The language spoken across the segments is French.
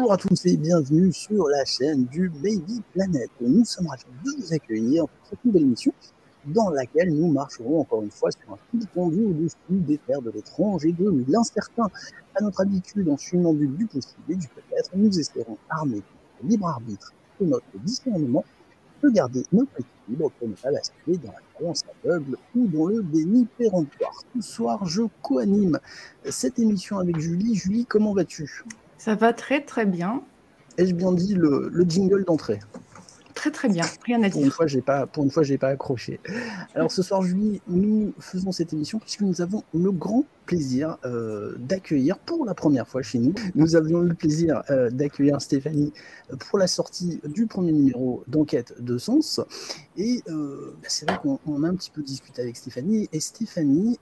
Bonjour à tous et bienvenue sur la chaîne du Baby Planet. Nous sommes ravis de vous accueillir pour cette nouvelle émission dans laquelle nous marcherons encore une fois sur un fil tendu au-dessus des terres de l'étrange et de l'incertain. À notre habitude, en suivant du possible et du peut-être, nous essaierons, armés de notre libre arbitre et de notre discernement, de garder notre équilibre pour ne pas basculer dans la croyance aveugle ou dans le déni péremptoire. Ce soir, je co-anime cette émission avec Julie. Julie, comment vas-tu ? Ça va très très bien. Ai-je bien dit le jingle d'entrée? Très très bien, rien à Pour une dire. fois, j'ai pas accroché. Alors ce soir, Julie, nous faisons cette émission puisque nous avons le grand plaisir d'accueillir pour la première fois chez nous. Nous avions eu le plaisir d'accueillir Stéphanie pour la sortie du premier numéro d'Enquête de Sens. Et c'est vrai qu'on a un petit peu discuté avec Stéphanie. Et Stéphanie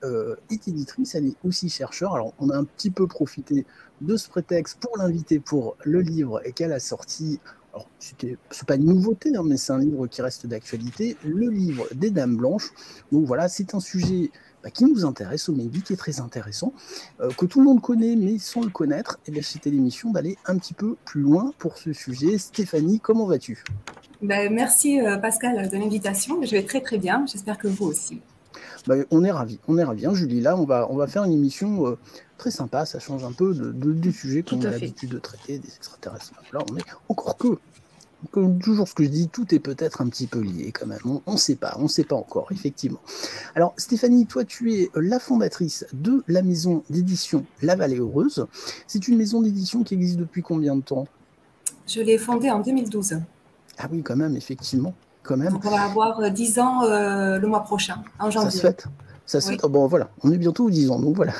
est éditrice, elle est aussi chercheur. Alors on a un petit peu profité de ce prétexte pour l'inviter pour le livre qu'elle a sorti. Alors, c'est pas une nouveauté, hein, mais c'est un livre qui reste d'actualité, le livre des Dames Blanches. Donc voilà, c'est un sujet qui nous intéresse au Maybe, qui est très intéressant, que tout le monde connaît, mais sans le connaître. Et bien, c'était l'émission d'aller un petit peu plus loin pour ce sujet. Stéphanie, comment vas-tu ? Merci Pascal de l'invitation. Je vais très très bien, j'espère que vous aussi. On est ravis, hein, Julie. Là, on va faire une émission très sympa, ça change un peu du sujet qu'on a l'habitude de traiter, des extraterrestres. Là, on est encore comme toujours ce que je dis, tout est peut-être un petit peu lié quand même. On ne sait pas encore, effectivement. Alors, Stéphanie, toi, tu es la fondatrice de la maison d'édition La Vallée Heureuse. C'est une maison d'édition qui existe depuis combien de temps ? Je l'ai fondée en 2012. Ah oui, quand même, effectivement. Quand même. Donc, on va avoir 10 ans le mois prochain, en janvier. Ça se fait. Oh, bon, voilà, on est bientôt aux 10 ans, donc voilà.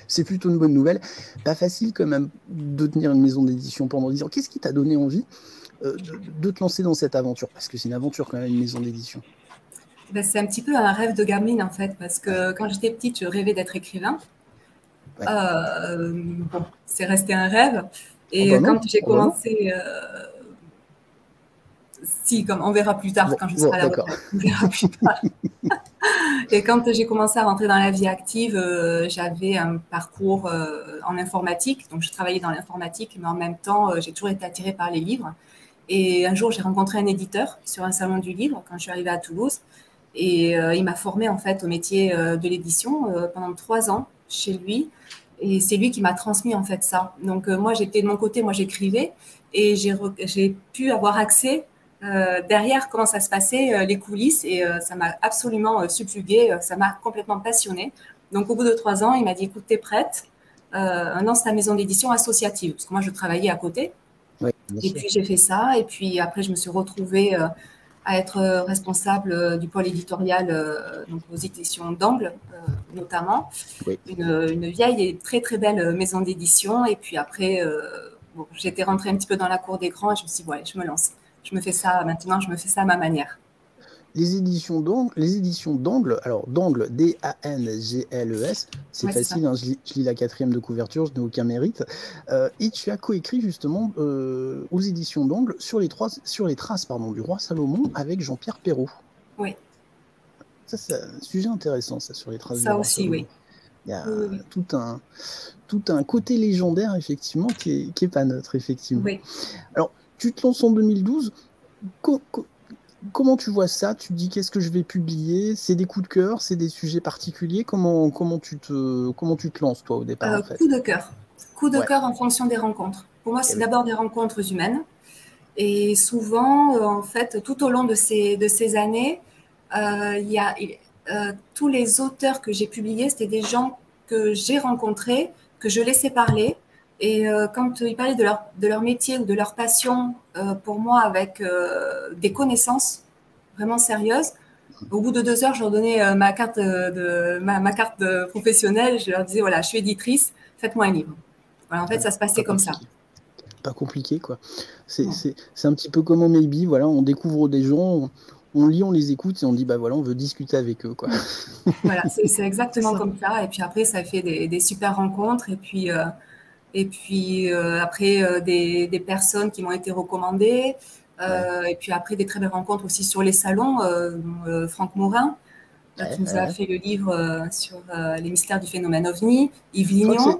C'est plutôt une bonne nouvelle. Pas facile quand même de tenir une maison d'édition pendant 10 ans. Qu'est-ce qui t'a donné envie de te lancer dans cette aventure? Parce que c'est une aventure quand même, une maison d'édition. C'est un petit peu un rêve de gamine en fait, parce que quand j'étais petite, je rêvais d'être écrivain. Ouais. Bon, c'est resté un rêve. Et quand j'ai commencé... Si, comme on verra plus tard quand je serai à la retraite. On verra plus tard. Et quand j'ai commencé à rentrer dans la vie active, j'avais un parcours en informatique. Donc, je travaillais dans l'informatique, mais en même temps, j'ai toujours été attirée par les livres. Et un jour, j'ai rencontré un éditeur sur un salon du livre quand je suis arrivée à Toulouse. Et il m'a formée en fait au métier de l'édition pendant 3 ans chez lui. Et c'est lui qui m'a transmis en fait ça. Donc, moi, j'étais de mon côté, moi, j'écrivais. Et j'ai pu avoir accès derrière comment ça se passait, les coulisses, et ça m'a absolument subjuguée, ça m'a complètement passionnée. Donc, au bout de 3 ans, il m'a dit, écoute, t'es prête, lance ta maison d'édition associative, parce que moi, je travaillais à côté. Oui, et puis, j'ai fait ça, et puis après, je me suis retrouvée à être responsable du pôle éditorial donc aux éditions d'Angle, notamment. Oui. Une vieille et très, très belle maison d'édition. Et puis après, bon, j'étais rentrée un petit peu dans la cour des grands, et je me suis dit, ouais, je me lance. Je me fais ça maintenant, je me fais ça à ma manière. Les éditions d'Angle, alors d'Angle, D-A-N-G-L-E-S, c'est facile, hein, je lis la 4e de couverture, je n'ai aucun mérite. Et tu as coécrit justement aux éditions d'Angle sur les traces du roi Salomon avec Jean-Pierre Perrault. Oui. Ça, c'est un sujet intéressant, ça, sur les traces du roi Salomon. Ça aussi, oui. Il y a tout un côté légendaire, effectivement, qui est pas neutre, effectivement. Oui. Alors, tu te lances en 2012. Comment tu vois ça? Tu te dis qu'est-ce que je vais publier? C'est des coups de cœur? C'est des sujets particuliers? Comment tu te lances, toi, au départ en fait? Coup de cœur. Coup de cœur en fonction des rencontres. Pour moi, c'est d'abord des rencontres humaines. Et souvent, en fait, tout au long de ces années, tous les auteurs que j'ai publiés, c'était des gens que j'ai rencontrés, que je laissais parler. Et quand ils parlaient de leur métier ou de leur passion, pour moi, avec des connaissances vraiment sérieuses, au bout de 2 heures, je leur donnais ma carte professionnelle. Je leur disais, voilà, je suis éditrice, faites-moi un livre. Voilà, en fait, ça se passait comme ça. Pas compliqué, quoi. C'est un petit peu comme au Maybe, voilà, on découvre des gens, on lit, on les écoute et on dit, bah voilà, on veut discuter avec eux, quoi. Voilà, c'est exactement comme ça. Et puis après, ça fait des super rencontres. Et puis après, des personnes qui m'ont été recommandées. Et puis après, des très belles rencontres aussi sur les salons. Franck Morin, qui nous a fait le livre sur les mystères du phénomène OVNI. Yves Lignon.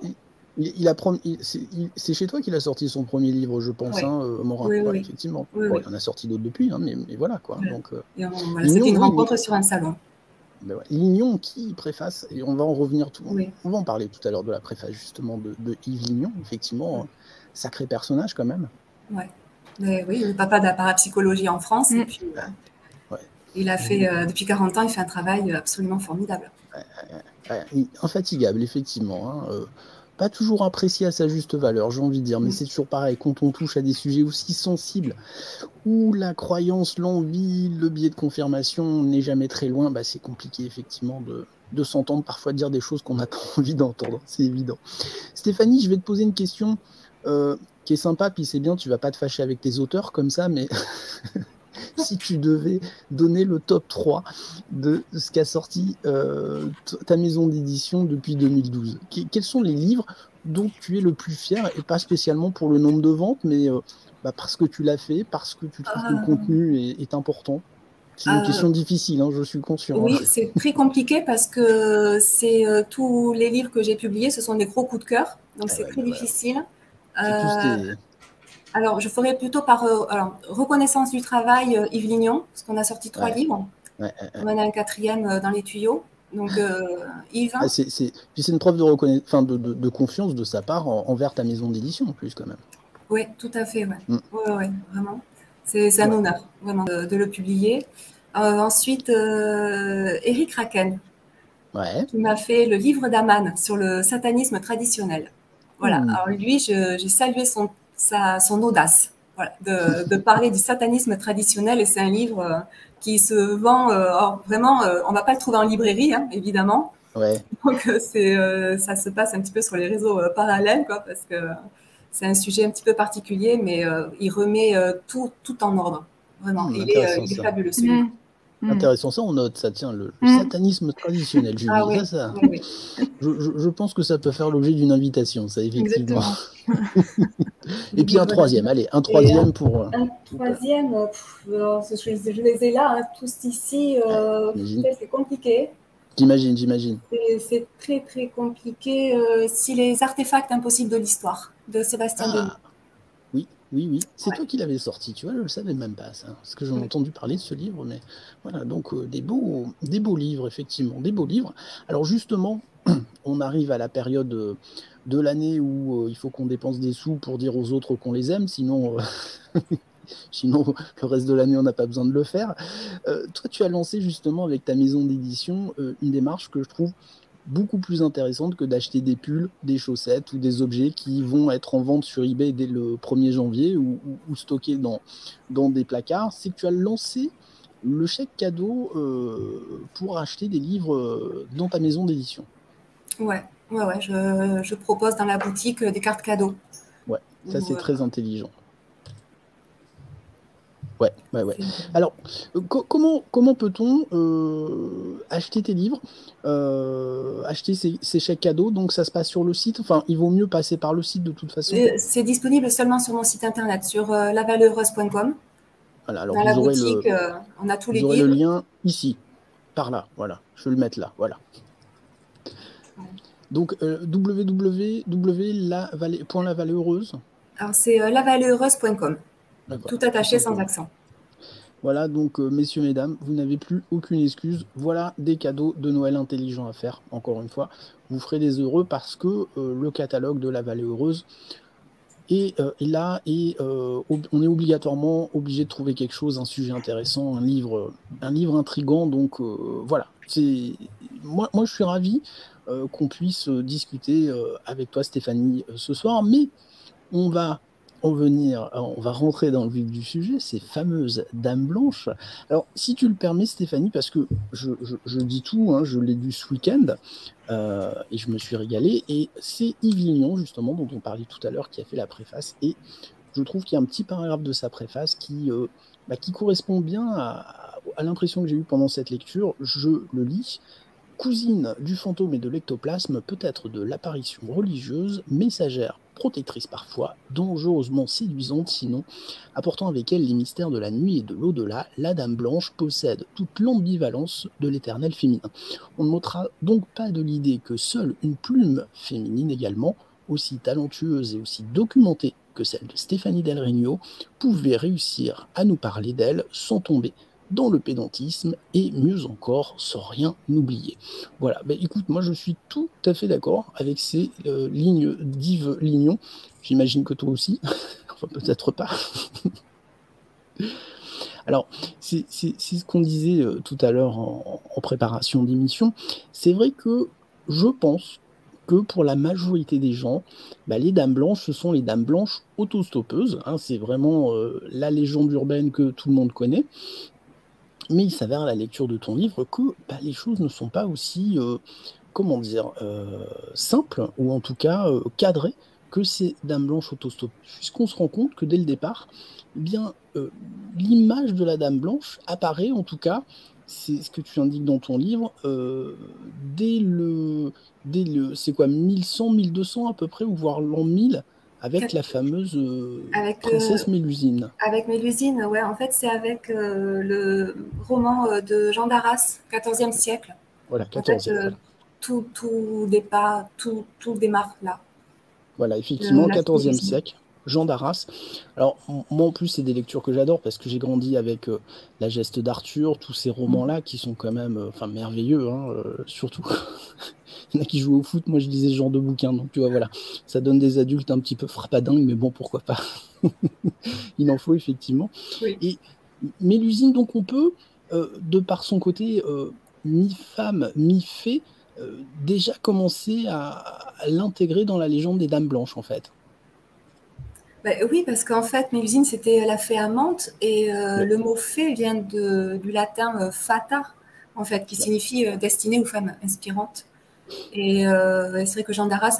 C'est chez toi qu'il a sorti son premier livre, je pense, Oui. Morin. Oui, Ouais, oui. effectivement. Oui, Bon, oui. il en a sorti d'autres depuis, mais voilà, quoi. Voilà. Donc, Voilà, c'était une rencontre sur un salon. Ben ouais. Lignon qui préface, et on va en revenir Oui. on va en parler tout à l'heure de la préface justement de Yves Lignon, effectivement, sacré personnage quand même. Ouais. Mais oui, le papa de la parapsychologie en France, et puis il a fait, depuis 40 ans, il fait un travail absolument formidable. Infatigable, effectivement. Pas toujours apprécié à sa juste valeur, j'ai envie de dire, mais c'est toujours pareil, quand on touche à des sujets aussi sensibles, où la croyance, l'envie, le biais de confirmation n'est jamais très loin, c'est compliqué effectivement de s'entendre, parfois dire des choses qu'on n'a pas envie d'entendre, c'est évident. Stéphanie, je vais te poser une question qui est sympa, puis c'est bien, tu vas pas te fâcher avec tes auteurs comme ça, mais si tu devais donner le top 3 de ce qu'a sorti ta maison d'édition depuis 2012, quels sont les livres dont tu es le plus fier, et pas spécialement pour le nombre de ventes, mais parce que tu l'as fait, parce que tu trouves que le contenu est important? C'est une question difficile, je suis conscient. Oui, c'est très compliqué parce que tous les livres que j'ai publiés, ce sont des gros coups de cœur, donc c'est très difficile. Alors, je ferai plutôt par reconnaissance du travail Yves Lignon, parce qu'on a sorti 3 livres. On en a un 4e dans les tuyaux. Donc, Yves. C'est une preuve de confiance de sa part envers ta maison d'édition, en plus, quand même. Oui, tout à fait. Ouais, vraiment. C'est un honneur, vraiment, de le publier. Ensuite, Eric Raken, qui m'a fait le livre d'Aman sur le satanisme traditionnel. Voilà. Alors lui, j'ai salué son audace, de parler du satanisme traditionnel, et c'est un livre qui se vend vraiment. On va pas le trouver en librairie, évidemment. Donc ça se passe un petit peu sur les réseaux parallèles, parce que c'est un sujet un petit peu particulier, mais il remet tout en ordre. Vraiment, il est fabuleux celui-là. Intéressant, ça on note, ça tient, le satanisme traditionnel, Julie. Ah oui, oui. Je pense que ça peut faire l'objet d'une invitation, ça, effectivement. Et puis un troisième, allez, un troisième pour... Un troisième, je les ai là, tous ici, c'est compliqué. J'imagine. C'est très très compliqué. Si les artefacts impossibles de l'histoire, de Sébastien Denis. Oui. C'est toi qui l'avais sorti, tu vois, je ne le savais même pas, ça. Parce que j'en ai entendu parler de ce livre, mais voilà, donc des beaux livres, effectivement, des beaux livres. Alors justement, on arrive à la période de l'année où il faut qu'on dépense des sous pour dire aux autres qu'on les aime, sinon... Sinon, le reste de l'année, on n'a pas besoin de le faire. Toi, tu as lancé justement avec ta maison d'édition une démarche que je trouve beaucoup plus intéressante que d'acheter des pulls, des chaussettes ou des objets qui vont être en vente sur eBay dès le 1er janvier ou stockés dans des placards. C'est que tu as lancé le chèque cadeau pour acheter des livres dans ta maison d'édition. Ouais. Je propose dans la boutique des cartes cadeaux. Ouais, ça c'est très intelligent. Ouais. Alors, comment peut-on acheter tes livres, acheter ces chèques cadeaux? Donc, ça se passe sur le site. Enfin, il vaut mieux passer par le site de toute façon. C'est disponible seulement sur mon site internet, sur lavalheureuse.com. Voilà, alors dans la boutique, on a tous les livres. Vous aurez le lien ici, par là. Voilà, je vais le mettre là. Voilà. Donc, www.lavalheureuse. Alors, c'est lavalheureuse.com. Tout attaché sans accent. Voilà, donc messieurs, mesdames, vous n'avez plus aucune excuse. Voilà des cadeaux de Noël intelligents à faire, encore une fois. Vous ferez des heureux parce que le catalogue de La Vallée Heureuse est là et on est obligatoirement obligé de trouver quelque chose, un sujet intéressant, un livre intriguant. Donc voilà, moi je suis ravi qu'on puisse discuter avec toi, Stéphanie, ce soir, mais on va rentrer dans le vif du sujet, ces fameuses dames blanches. Alors, si tu le permets, Stéphanie, parce que je dis tout, je l'ai lu ce week-end, et je me suis régalé, et c'est Yves Lignon, justement, dont on parlait tout à l'heure, qui a fait la préface, et je trouve qu'il y a un petit paragraphe de sa préface qui correspond bien à l'impression que j'ai eue pendant cette lecture. Je le lis. Cousine du fantôme et de l'ectoplasme, peut-être de l'apparition religieuse, messagère, protectrice parfois, dangereusement séduisante sinon, apportant avec elle les mystères de la nuit et de l'au-delà, la Dame Blanche possède toute l'ambivalence de l'éternel féminin. On ne m'ôtera donc pas de l'idée que seule une plume féminine également aussi talentueuse et aussi documentée que celle de Stéphanie Del Regno pouvait réussir à nous parler d'elle sans tomber dans le pédantisme et mieux encore sans rien oublier. Voilà, écoute, moi je suis tout à fait d'accord avec ces lignes d'Yves Lignon. J'imagine que toi aussi, enfin peut-être pas. Alors, c'est ce qu'on disait tout à l'heure en préparation d'émission. C'est vrai que je pense que pour la majorité des gens, les dames blanches, ce sont les dames blanches autostoppeuses. Hein, c'est vraiment la légende urbaine que tout le monde connaît. Mais il s'avère à la lecture de ton livre que les choses ne sont pas aussi, simples, ou en tout cas cadrées, que ces dames blanches autostoppeuses. Puisqu'on se rend compte que dès le départ, l'image de la dame blanche apparaît, en tout cas, c'est ce que tu indiques dans ton livre, dès le c'est quoi, 1100, 1200 à peu près, ou voire l'an 1000, avec la fameuse princesse Mélusine. Avec Mélusine, ouais, en fait, c'est avec le roman de Jean d'Arras, XIVe siècle. Voilà, 14e. En fait, tout démarre là. Voilà, effectivement, 14e siècle, Jean d'Arras. Alors, moi en plus, c'est des lectures que j'adore parce que j'ai grandi avec La Geste d'Arthur, tous ces romans-là qui sont quand même merveilleux, hein, surtout. Il y en a qui jouent au foot, moi je lisais ce genre de bouquin, donc tu vois, voilà, ça donne des adultes un petit peu frappadingues, mais bon, pourquoi pas. Il en faut effectivement. Oui. Et Mélusine, donc on peut, de par son côté mi-femme, mi-fée, déjà commencer à l'intégrer dans la légende des Dames Blanches, en fait. Oui, parce qu'en fait, Mélusine, c'était la fée amante, et le mot fée vient du latin fata, en fait, qui signifie destinée aux femmes inspirantes. Et c'est vrai que Jean d'Arras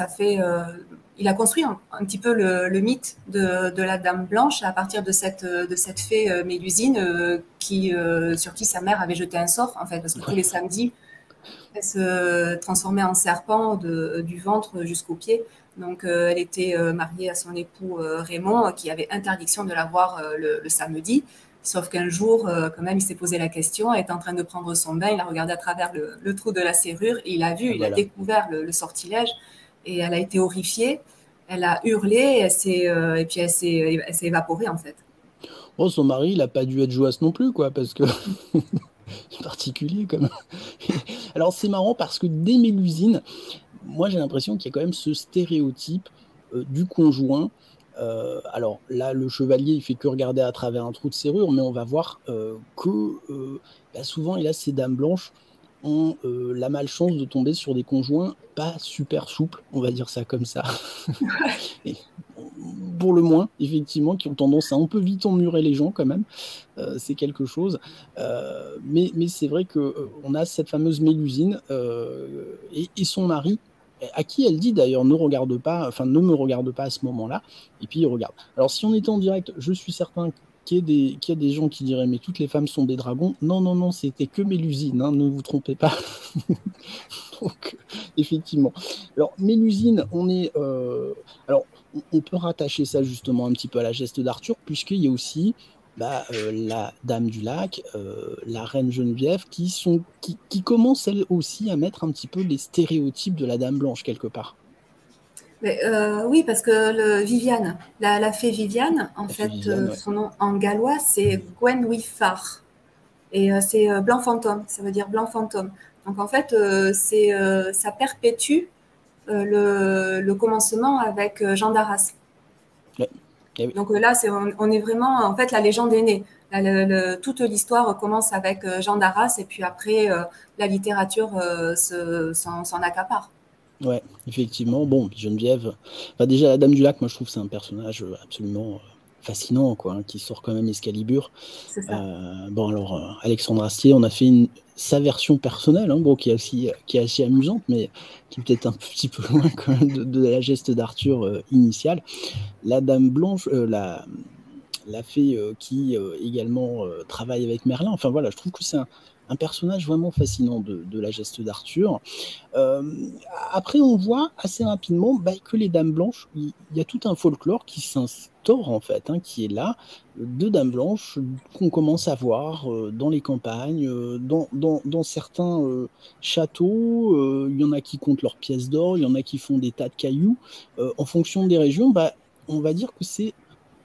il a construit un petit peu le mythe de la Dame Blanche à partir de cette fée Mélusine sur qui sa mère avait jeté un sort, en fait, parce que tous les samedis, elle se transformait en serpent du ventre jusqu'aux pieds. Donc, elle était mariée à son époux Raymond, qui avait interdiction de la voir le samedi. Sauf qu'un jour, quand même, il s'est posé la question, elle était en train de prendre son bain, il a regardé à travers le trou de la serrure, et il a vu, il a découvert le sortilège, et elle a été horrifiée, elle a hurlé, et puis elle s'est évaporée, en fait. Oh, son mari, il n'a pas dû être joyeux non plus, quoi, parce que c'est particulier, quand même. Alors, c'est marrant, parce que dès Mélusine, moi, j'ai l'impression qu'il y a quand même ce stéréotype du conjoint. Alors là, le chevalier, il fait que regarder à travers un trou de serrure, mais on va voir que souvent, hélas, ces dames blanches ont la malchance de tomber sur des conjoints pas super souples, on va dire ça comme ça. Et, pour le moins, effectivement, qui ont tendance à un peu vite emmurer les gens quand même. C'est quelque chose. Mais c'est vrai qu'on a cette fameuse Mélusine et son mari, à qui elle dit d'ailleurs ne me regarde pas à ce moment-là, et puis il regarde. Alors si on était en direct, je suis certain qu'il y a des gens qui diraient mais toutes les femmes sont des dragons. Non, c'était que Mélusine, hein, ne vous trompez pas. Donc effectivement. Alors Mélusine, alors on peut rattacher ça justement un petit peu à la geste d'Arthur, puisqu'il y a aussi la Dame du Lac, la Reine Geneviève, qui commencent elles aussi à mettre un petit peu les stéréotypes de la Dame Blanche quelque part. Oui, parce que Viviane, la fée Viviane, en fait, son nom en gallois, c'est Gwenwyfar. Et c'est blanc fantôme, ça veut dire blanc fantôme. Donc en fait, ça perpétue le commencement avec Jean d'Arras. Ouais. Oui. Donc là, on est vraiment, en fait, la légende est née. Toute l'histoire commence avec Jean d'Arras, et puis après, la littérature s'en accapare. Ouais, effectivement. Bon, Geneviève, déjà la Dame du Lac, moi je trouve que c'est un personnage absolument fascinant, quoi, hein, qui sort quand même Excalibur. C'est ça. Alors Alexandre Astier, on a fait sa version personnelle, hein, qui est assez amusante, mais qui est peut-être un petit peu loin quand même de la geste d'Arthur initiale. La Dame Blanche, la fée qui également travaille avec Merlin. Enfin voilà, je trouve que c'est un personnage vraiment fascinant de la geste d'Arthur. Euh, Après, on voit assez rapidement que les Dames Blanches, il y a tout un folklore qui s'instaure en fait, hein, qui est là, de Dames Blanches qu'on commence à voir dans les campagnes, dans certains châteaux. Il y en a qui comptent leurs pièces d'or, il y en a qui font des tas de cailloux. En fonction des régions, on va dire que c'est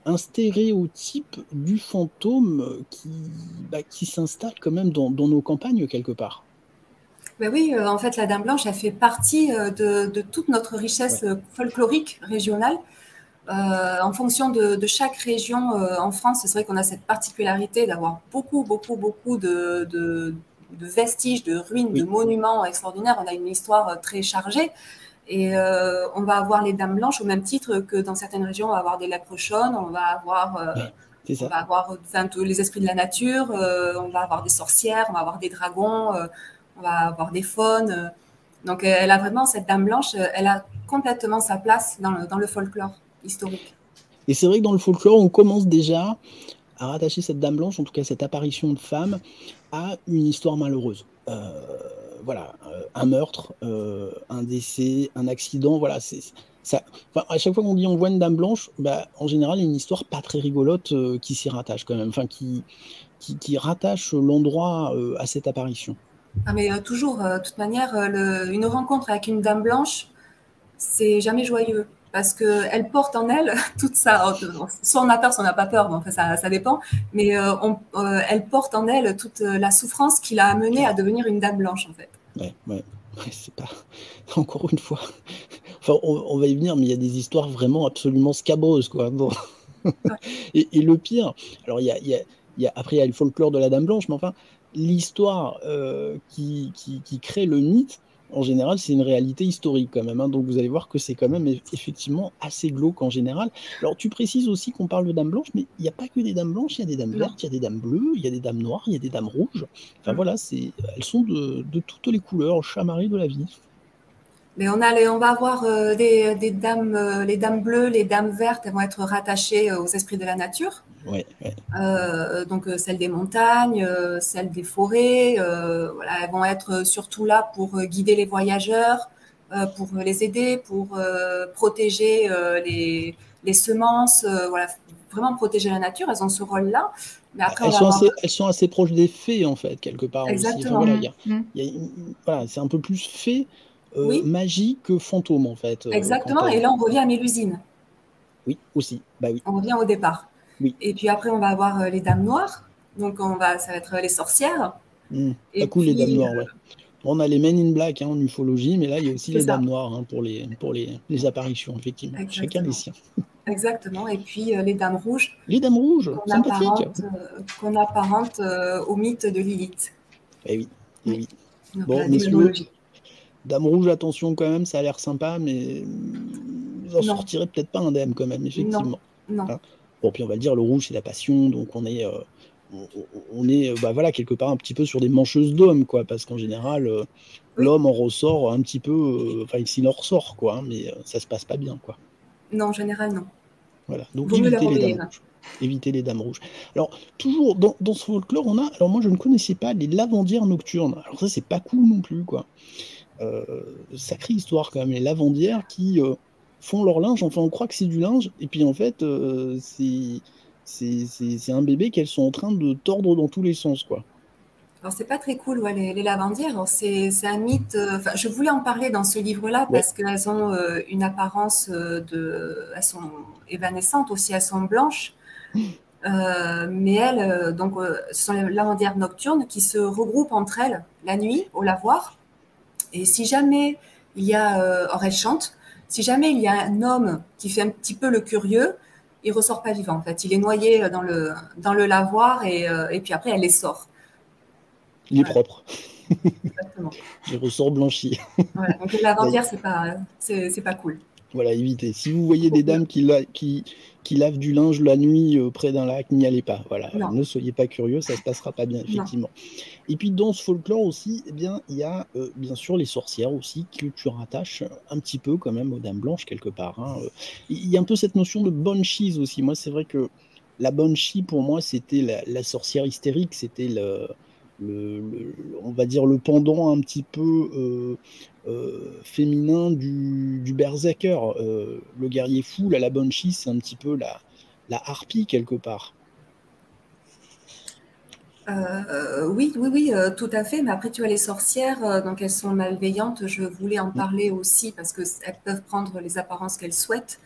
un stéréotype du fantôme qui s'installe quand même dans nos campagnes quelque part. Ben oui, en fait, la Dame Blanche, elle fait partie de toute notre richesse folklorique régionale. En fonction de chaque région en France, c'est vrai qu'on a cette particularité d'avoir beaucoup de vestiges, de ruines, de monuments extraordinaires. On a une histoire très chargée. Et on va avoir les Dames Blanches au même titre que dans certaines régions, on va avoir des Leprechauns, on va avoir les esprits de la nature, on va avoir des sorcières, on va avoir des dragons, on va avoir des faunes. Donc elle a vraiment, cette Dame Blanche, elle a complètement sa place dans le folklore historique. Et c'est vrai que dans le folklore, on commence déjà à rattacher cette Dame Blanche, en tout cas cette apparition de femme, à une histoire malheureuse. Voilà, un meurtre, un décès, un accident, voilà, ça. Enfin, à chaque fois qu'on dit on voit une Dame Blanche, en général, il y a une histoire pas très rigolote qui s'y rattache quand même, enfin qui rattache l'endroit à cette apparition. Ah mais toujours, de toute manière, une rencontre avec une Dame Blanche, c'est jamais joyeux. Parce qu'elle porte en elle toute ça. Soit on a peur, soit on n'a pas peur, bon, enfin, ça dépend. Mais elle porte en elle toute la souffrance qui l'a amenée à devenir une Dame Blanche, en fait. Ouais, c'est pas. Encore une fois. Enfin, on va y venir, mais il y a des histoires vraiment absolument scabreuses, quoi. Bon. Et le pire, alors après il y a le folklore de la Dame Blanche, mais enfin, l'histoire qui crée le mythe, en général, c'est une réalité historique quand même, hein, donc vous allez voir que c'est quand même effectivement assez glauque en général. Alors tu précises aussi qu'on parle de Dames Blanches, mais il n'y a pas que des Dames Blanches, il y a des Dames vertes, il y a des Dames bleues, il y a des Dames noires, il y a des Dames rouges. Enfin voilà, elles sont de toutes les couleurs, chamarrées de la vie. Mais on va avoir des dames, les dames bleues, les dames vertes, elles vont être rattachées aux esprits de la nature. Ouais. Donc celles des montagnes, celles des forêts, voilà, elles vont être surtout là pour guider les voyageurs, pour les aider, pour protéger les semences, voilà, vraiment protéger la nature. Elles ont ce rôle-là. Mais après, elles sont assez proches des fées en fait quelque part. Exactement. Aussi. Enfin, voilà, c'est un peu plus fée. Magie que fantôme en fait. Exactement, et là on revient à Mélusine. Oui, aussi. Oui. On revient au départ. Oui. Et puis après on va avoir les Dames Noires, donc ça va être les sorcières. Et cool, les Dames Noires, ouais. On a les Men in Black en ufologie, mais là il y a aussi les Dames Noires pour les apparitions, effectivement. Exactement. Chacun les siens. Exactement, et puis les Dames Rouges. Les Dames Rouges, qu'on apparente au mythe de Lilith. Oui. Donc, bon, messieurs, Dame Rouge, attention quand même, ça a l'air sympa, mais vous en sortirez peut-être pas indemne quand même, effectivement. Non. Hein, bon, puis on va le dire, le rouge, c'est la passion, donc on est voilà, quelque part un petit peu sur des mancheuses d'hommes, quoi, parce qu'en général, l'homme en ressort un petit peu, enfin, s'il en ressort, quoi, hein, mais ça se passe pas bien, quoi. Non, en général, non. Voilà, donc évitez les Dames Rouges. Éviter les Dames Rouges. Alors, toujours dans ce folklore, alors moi je ne connaissais pas les lavandières nocturnes. Alors ça, c'est pas cool non plus, quoi. Sacrée histoire quand même, les lavandières qui font leur linge, enfin on croit que c'est du linge, et puis en fait c'est un bébé qu'elles sont en train de tordre dans tous les sens, quoi. Alors c'est pas très cool, ouais, les lavandières, c'est un mythe, je voulais en parler dans ce livre-là parce qu'elles ont une apparence elles sont évanescentes aussi, elles sont blanches, mais elles, donc ce sont les lavandières nocturnes qui se regroupent entre elles la nuit au lavoir. Et si jamais il y a, or elles chantent, si jamais il y a un homme qui fait un petit peu le curieux, il ressort pas vivant. En fait, il est noyé dans le lavoir et puis après elle les sort. Il est propre. Exactement. Il ressort blanchi. Voilà, donc les lavandières, c'est pas cool. Voilà, évitez. Si vous voyez des dames qui lavent du linge la nuit près d'un lac, n'y allez pas. Voilà, ne soyez pas curieux, ça se passera pas bien, effectivement. Non. Et puis dans ce folklore aussi, eh bien, il y a bien sûr les sorcières aussi que tu rattaches un petit peu quand même aux Dames Blanches quelque part. Hein. Il y a un peu cette notion de banshees aussi. Moi, c'est vrai que la Banshee, pour moi, c'était la sorcière hystérique, c'était on va dire le pendant un petit peu féminin du berserker. Le guerrier fou, là, la Banshee, c'est un petit peu la harpie quelque part. Oui, tout à fait. Mais après, tu vois, les sorcières, donc elles sont malveillantes. Je voulais en parler aussi parce qu'elles peuvent prendre les apparences qu'elles souhaitent.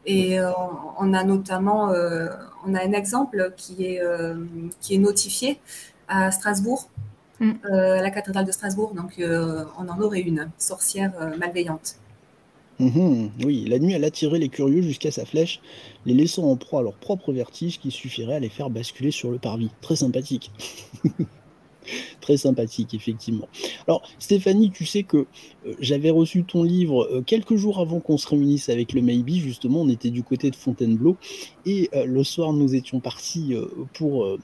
Et on a notamment, on a un exemple qui est notifié à Strasbourg, à la cathédrale de Strasbourg. Donc, on en aurait une sorcière malveillante. Oui, la nuit, elle attirait les curieux jusqu'à sa flèche, les laissant en proie à leur propre vertige qui suffirait à les faire basculer sur le parvis. Très sympathique. Très sympathique, effectivement. Alors, Stéphanie, tu sais que j'avais reçu ton livre quelques jours avant qu'on se réunisse avec le Maybe. Justement, on était du côté de Fontainebleau. Et le soir, nous étions partis pour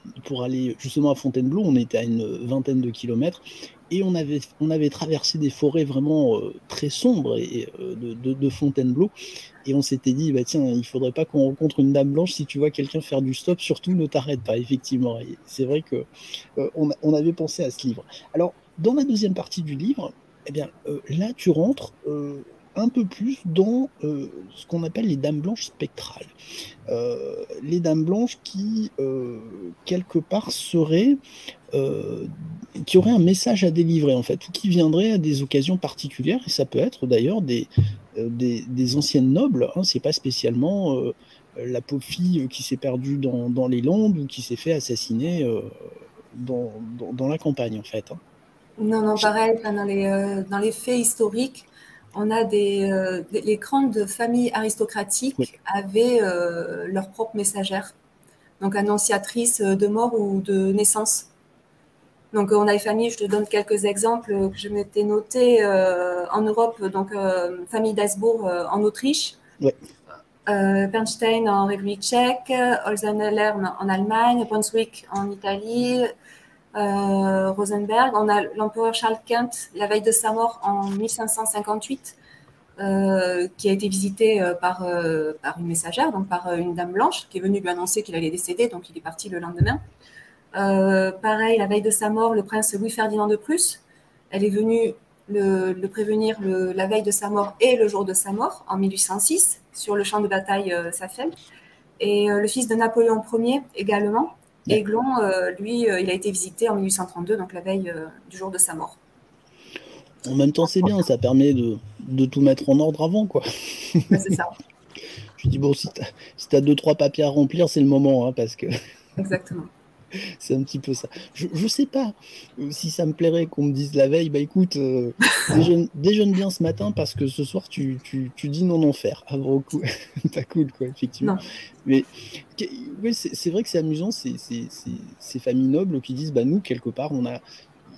aller justement à Fontainebleau. On était à une vingtaine de kilomètres. Et on avait traversé des forêts vraiment très sombres de Fontainebleau. Et on s'était dit, bah tiens, il faudrait pas qu'on rencontre une dame blanche. Si tu vois quelqu'un faire du stop, surtout ne t'arrête pas, effectivement. Et c'est vrai que on avait pensé à ce livre. Alors, dans la deuxième partie du livre, eh bien, là, tu rentres un peu plus dans ce qu'on appelle les dames blanches spectrales. Les dames blanches qui, quelque part, qui auraient un message à délivrer, en fait, ou qui viendraient à des occasions particulières. Et ça peut être d'ailleurs des anciennes nobles, hein, c'est pas spécialement la pauvre fille qui s'est perdue dans les Landes ou qui s'est fait assassiner dans la campagne, en fait. Hein. Non, pareil, dans les faits historiques, on a les grandes familles aristocratiques avaient leur propre messagère, donc annonciatrice de mort ou de naissance. Donc on a les familles, je te donne quelques exemples que je m'étais noté en Europe, donc famille d'Habsbourg en Autriche, Bernstein en République tchèque, Hohenzollern en Allemagne, Brunswick en Italie, Rosenberg. On a l'empereur Charles Quint, la veille de sa mort en 1558, qui a été visité par une messagère, donc par une dame blanche, qui est venue lui annoncer qu'il allait décéder, donc il est parti le lendemain. Pareil, la veille de sa mort, le prince Louis-Ferdinand de Prusse, elle est venue le prévenir la veille de sa mort et le jour de sa mort, en 1806, sur le champ de bataille Safed. Et le fils de Napoléon Ier également, Aiglon, lui, il a été visité en 1832, donc la veille du jour de sa mort. En même temps, c'est bien, ça permet de tout mettre en ordre avant, quoi. Ben, c'est ça. Je dis, bon, si t'as 2-3 papiers à remplir, c'est le moment, hein, parce que... Exactement. C'est un petit peu ça. Je sais pas si ça me plairait qu'on me dise la veille, bah écoute, déjeune bien ce matin parce que ce soir tu dis non en faire. Avant au coup, pas cool quoi, effectivement. Non. Mais oui, c'est vrai que c'est amusant, ces familles nobles qui disent, bah nous, quelque part,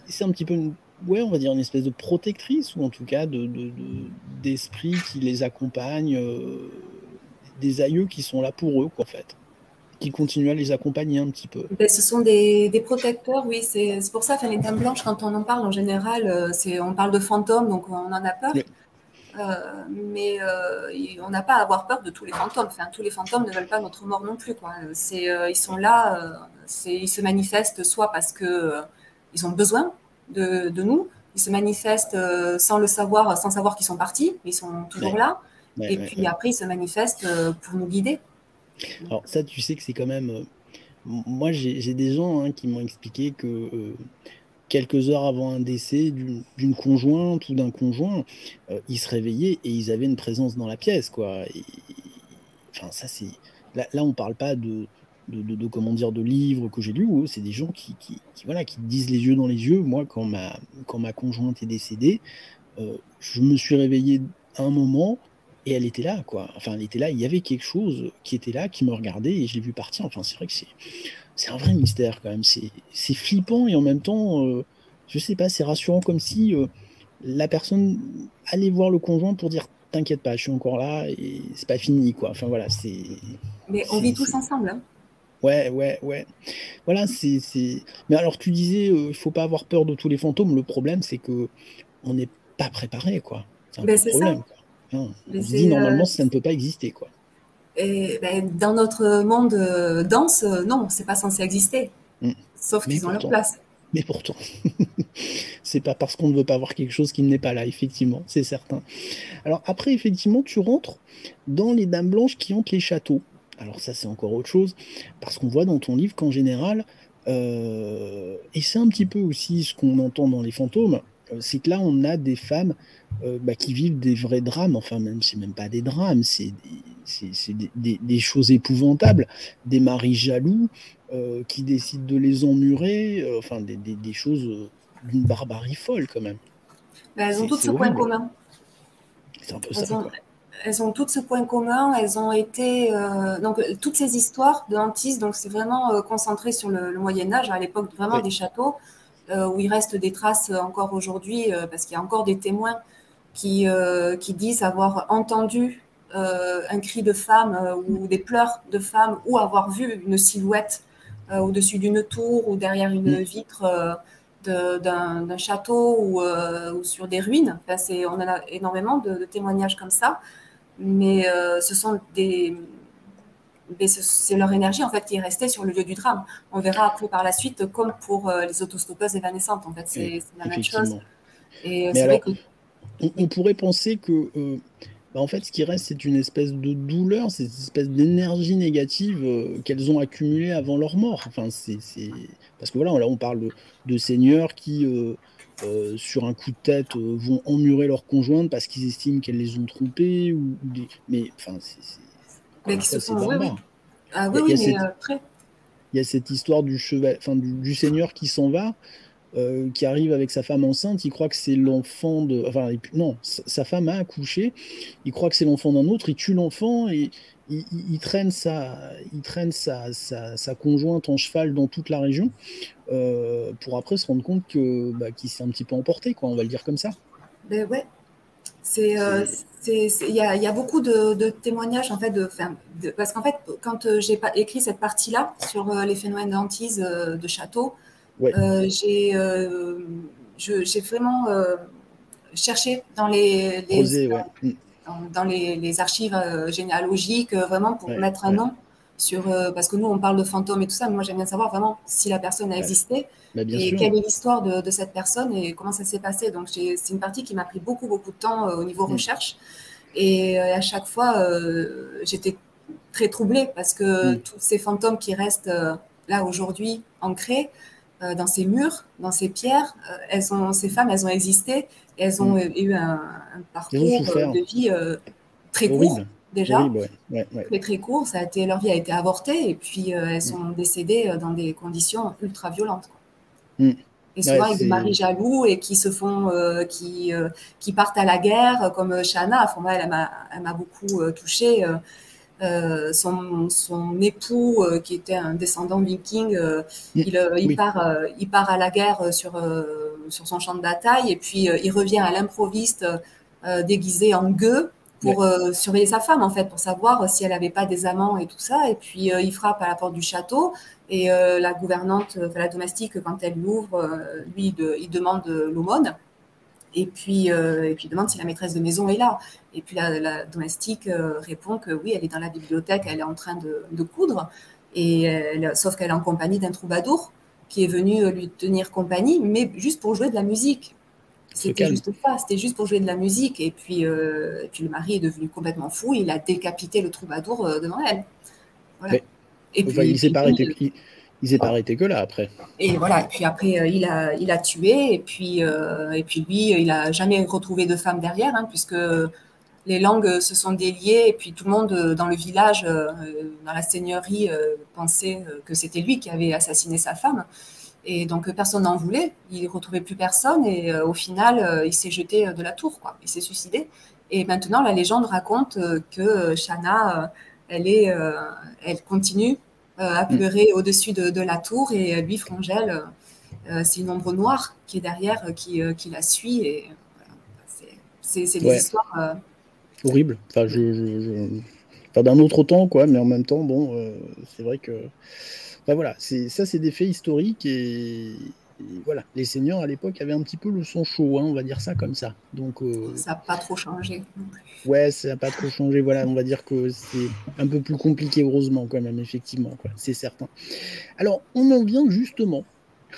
c'est un petit peu on va dire une espèce de protectrice ou en tout cas d'esprit qui les accompagne, des aïeux qui sont là pour eux, quoi, en fait. Qui continuent à les accompagner un petit peu. Ben, ce sont des protecteurs, oui. C'est pour ça, les dames blanches, quand on en parle en général, on parle de fantômes, donc on en a peur. Oui. Mais on n'a pas à avoir peur de tous les fantômes. Enfin, tous les fantômes ne veulent pas notre mort non plus, quoi. Ils sont là, ils se manifestent soit parce qu'ils ont besoin de nous, ils se manifestent sans le savoir, sans savoir qu'ils sont partis, ils sont toujours là. Et puis après, ils se manifestent pour nous guider. Alors ça, tu sais que c'est quand même... moi, j'ai des gens qui m'ont expliqué que quelques heures avant un décès d'une conjointe ou d'un conjoint, ils se réveillaient et ils avaient une présence dans la pièce, quoi. Enfin, ça, c'est... Là, on parle pas comment dire, de livres que j'ai lus, c'est des gens qui disent les yeux dans les yeux. Moi, quand ma conjointe est décédée, je me suis réveillé à un moment... Et elle était là, quoi. Enfin, elle était là, il y avait quelque chose qui était là, qui me regardait, et je l'ai vu partir. Enfin, c'est vrai que c'est un vrai mystère, quand même. C'est flippant, et en même temps, je sais pas, c'est rassurant, comme si la personne allait voir le conjoint pour dire « T'inquiète pas, je suis encore là, et c'est pas fini, quoi. » Enfin, voilà, c'est... Mais on vit tous ensemble, hein. Ouais. Voilà, Mais alors, tu disais, il faut pas avoir peur de tous les fantômes. Le problème, c'est que on n'est pas préparé, quoi. C'est un peu le problème, quoi. On se dit, normalement, ça ne peut pas exister, quoi. Et ben, dans notre monde dense, non, c'est pas censé exister. Sauf qu'ils ont leur place. Mais pourtant, c'est pas parce qu'on ne veut pas voir quelque chose qu'il n'est pas là, effectivement, c'est certain. Alors après, effectivement, tu rentres dans les dames blanches qui hantent les châteaux. Alors ça, c'est encore autre chose, parce qu'on voit dans ton livre qu'en général, et c'est un petit peu aussi ce qu'on entend dans les fantômes, c'est que là, on a des femmes qui vivent des vrais drames, enfin même, c'est même pas des drames, c'est des choses épouvantables, des maris jaloux qui décident de les emmurer, enfin des choses d'une barbarie folle quand même. Ben, elles ont toutes ce point commun. C'est un peu ça, quoi. Elles ont toutes ce point commun. Elles ont été donc toutes ces histoires de hantises. Donc c'est vraiment concentré sur le Moyen Âge, à l'époque vraiment des châteaux, où il reste des traces encore aujourd'hui, parce qu'il y a encore des témoins qui disent avoir entendu un cri de femme ou des pleurs de femme, ou avoir vu une silhouette au-dessus d'une tour ou derrière une vitre d'un château ou sur des ruines. Enfin, on a énormément de témoignages comme ça, mais ce sont c'est leur énergie en fait qui est restée sur le lieu du drame. On verra après par la suite, comme pour les autostoppeuses évanescentes, en fait, c'est la même chose. Et c'est vrai que on pourrait penser que en fait, ce qui reste, c'est une espèce de douleur, c'est une espèce d'énergie négative qu'elles ont accumulée avant leur mort. Enfin, parce que voilà, là, on parle de seigneurs qui, sur un coup de tête, vont emmurer leur conjointe parce qu'ils estiment qu'elles les ont trompées. Mais enfin, c'est barbare. Ah oui, mais après. Il y a cette histoire du seigneur qui s'en va. Qui arrive avec sa femme enceinte, il croit que c'est l'enfant de... Enfin, non, sa femme a accouché, il croit que c'est l'enfant d'un autre, il tue l'enfant et il traîne sa conjointe en cheval dans toute la région pour après se rendre compte qu'il s'est un petit peu emporté, quoi, on va le dire comme ça. Ben ouais. Il y a beaucoup de témoignages en fait parce qu'en fait quand j'ai écrit cette partie-là sur les phénomènes d'hantise de château, j'ai vraiment cherché dans les archives généalogiques vraiment pour mettre un nom sur parce que nous on parle de fantômes et tout ça, mais moi j'aime bien savoir vraiment si la personne a existé et quelle est l'histoire de cette personne et comment ça s'est passé. Donc c'est une partie qui m'a pris beaucoup de temps au niveau recherche et à chaque fois j'étais très troublée parce que tous ces fantômes qui restent là aujourd'hui ancrés dans ces murs, dans ces pierres, ces femmes, elles ont existé et elles ont eu un parcours de vie très court déjà, très court. Leur vie a été avortée et puis elles sont décédées dans des conditions ultra violentes. Et souvent avec des maris jaloux et qui se font, qui partent à la guerre, comme Shana. Enfin, moi, elle m'a beaucoup touchée. Son époux, qui était un descendant viking, il part à la guerre sur son champ de bataille et puis il revient à l'improviste déguisé en gueux pour surveiller sa femme, en fait, pour savoir si elle n'avait pas des amants et tout ça. Et puis il frappe à la porte du château et la gouvernante, la domestique, quand elle l'ouvre, lui, il demande l'aumône. Et puis demande si la maîtresse de maison est là. Et puis la domestique répond que oui, elle est dans la bibliothèque, elle est en train de coudre, sauf qu'elle est en compagnie d'un troubadour qui est venu lui tenir compagnie, mais juste pour jouer de la musique. C'était juste ça, c'était juste pour jouer de la musique. Et puis le mari est devenu complètement fou, il a décapité le troubadour devant elle. Voilà. Et puis, il s'est pas arrêté que là après. Et voilà. Et puis après, il a tué. Et puis lui, il a jamais retrouvé de femme derrière, puisque les langues se sont déliées. Et puis tout le monde dans le village, dans la seigneurie, pensait que c'était lui qui avait assassiné sa femme. Et donc personne n'en voulait. Il ne retrouvait plus personne. Et au final, il s'est jeté de la tour, quoi. Il s'est suicidé. Et maintenant, la légende raconte que Shana, elle continue à pleurer au-dessus de la tour et lui, Frangel, c'est une ombre noire qui est derrière, qui la suit et voilà, c'est des histoires horribles. Enfin, d'un autre temps, quoi, mais en même temps, bon, c'est vrai que voilà, c'est des faits historiques et voilà, les seniors à l'époque avaient un petit peu le sang chaud, hein, on va dire ça comme ça. Donc, ça n'a pas trop changé. Ouais, ça n'a pas trop changé. Voilà, on va dire que c'est un peu plus compliqué, heureusement, quand même, effectivement, quoi, c'est certain. Alors, on en vient justement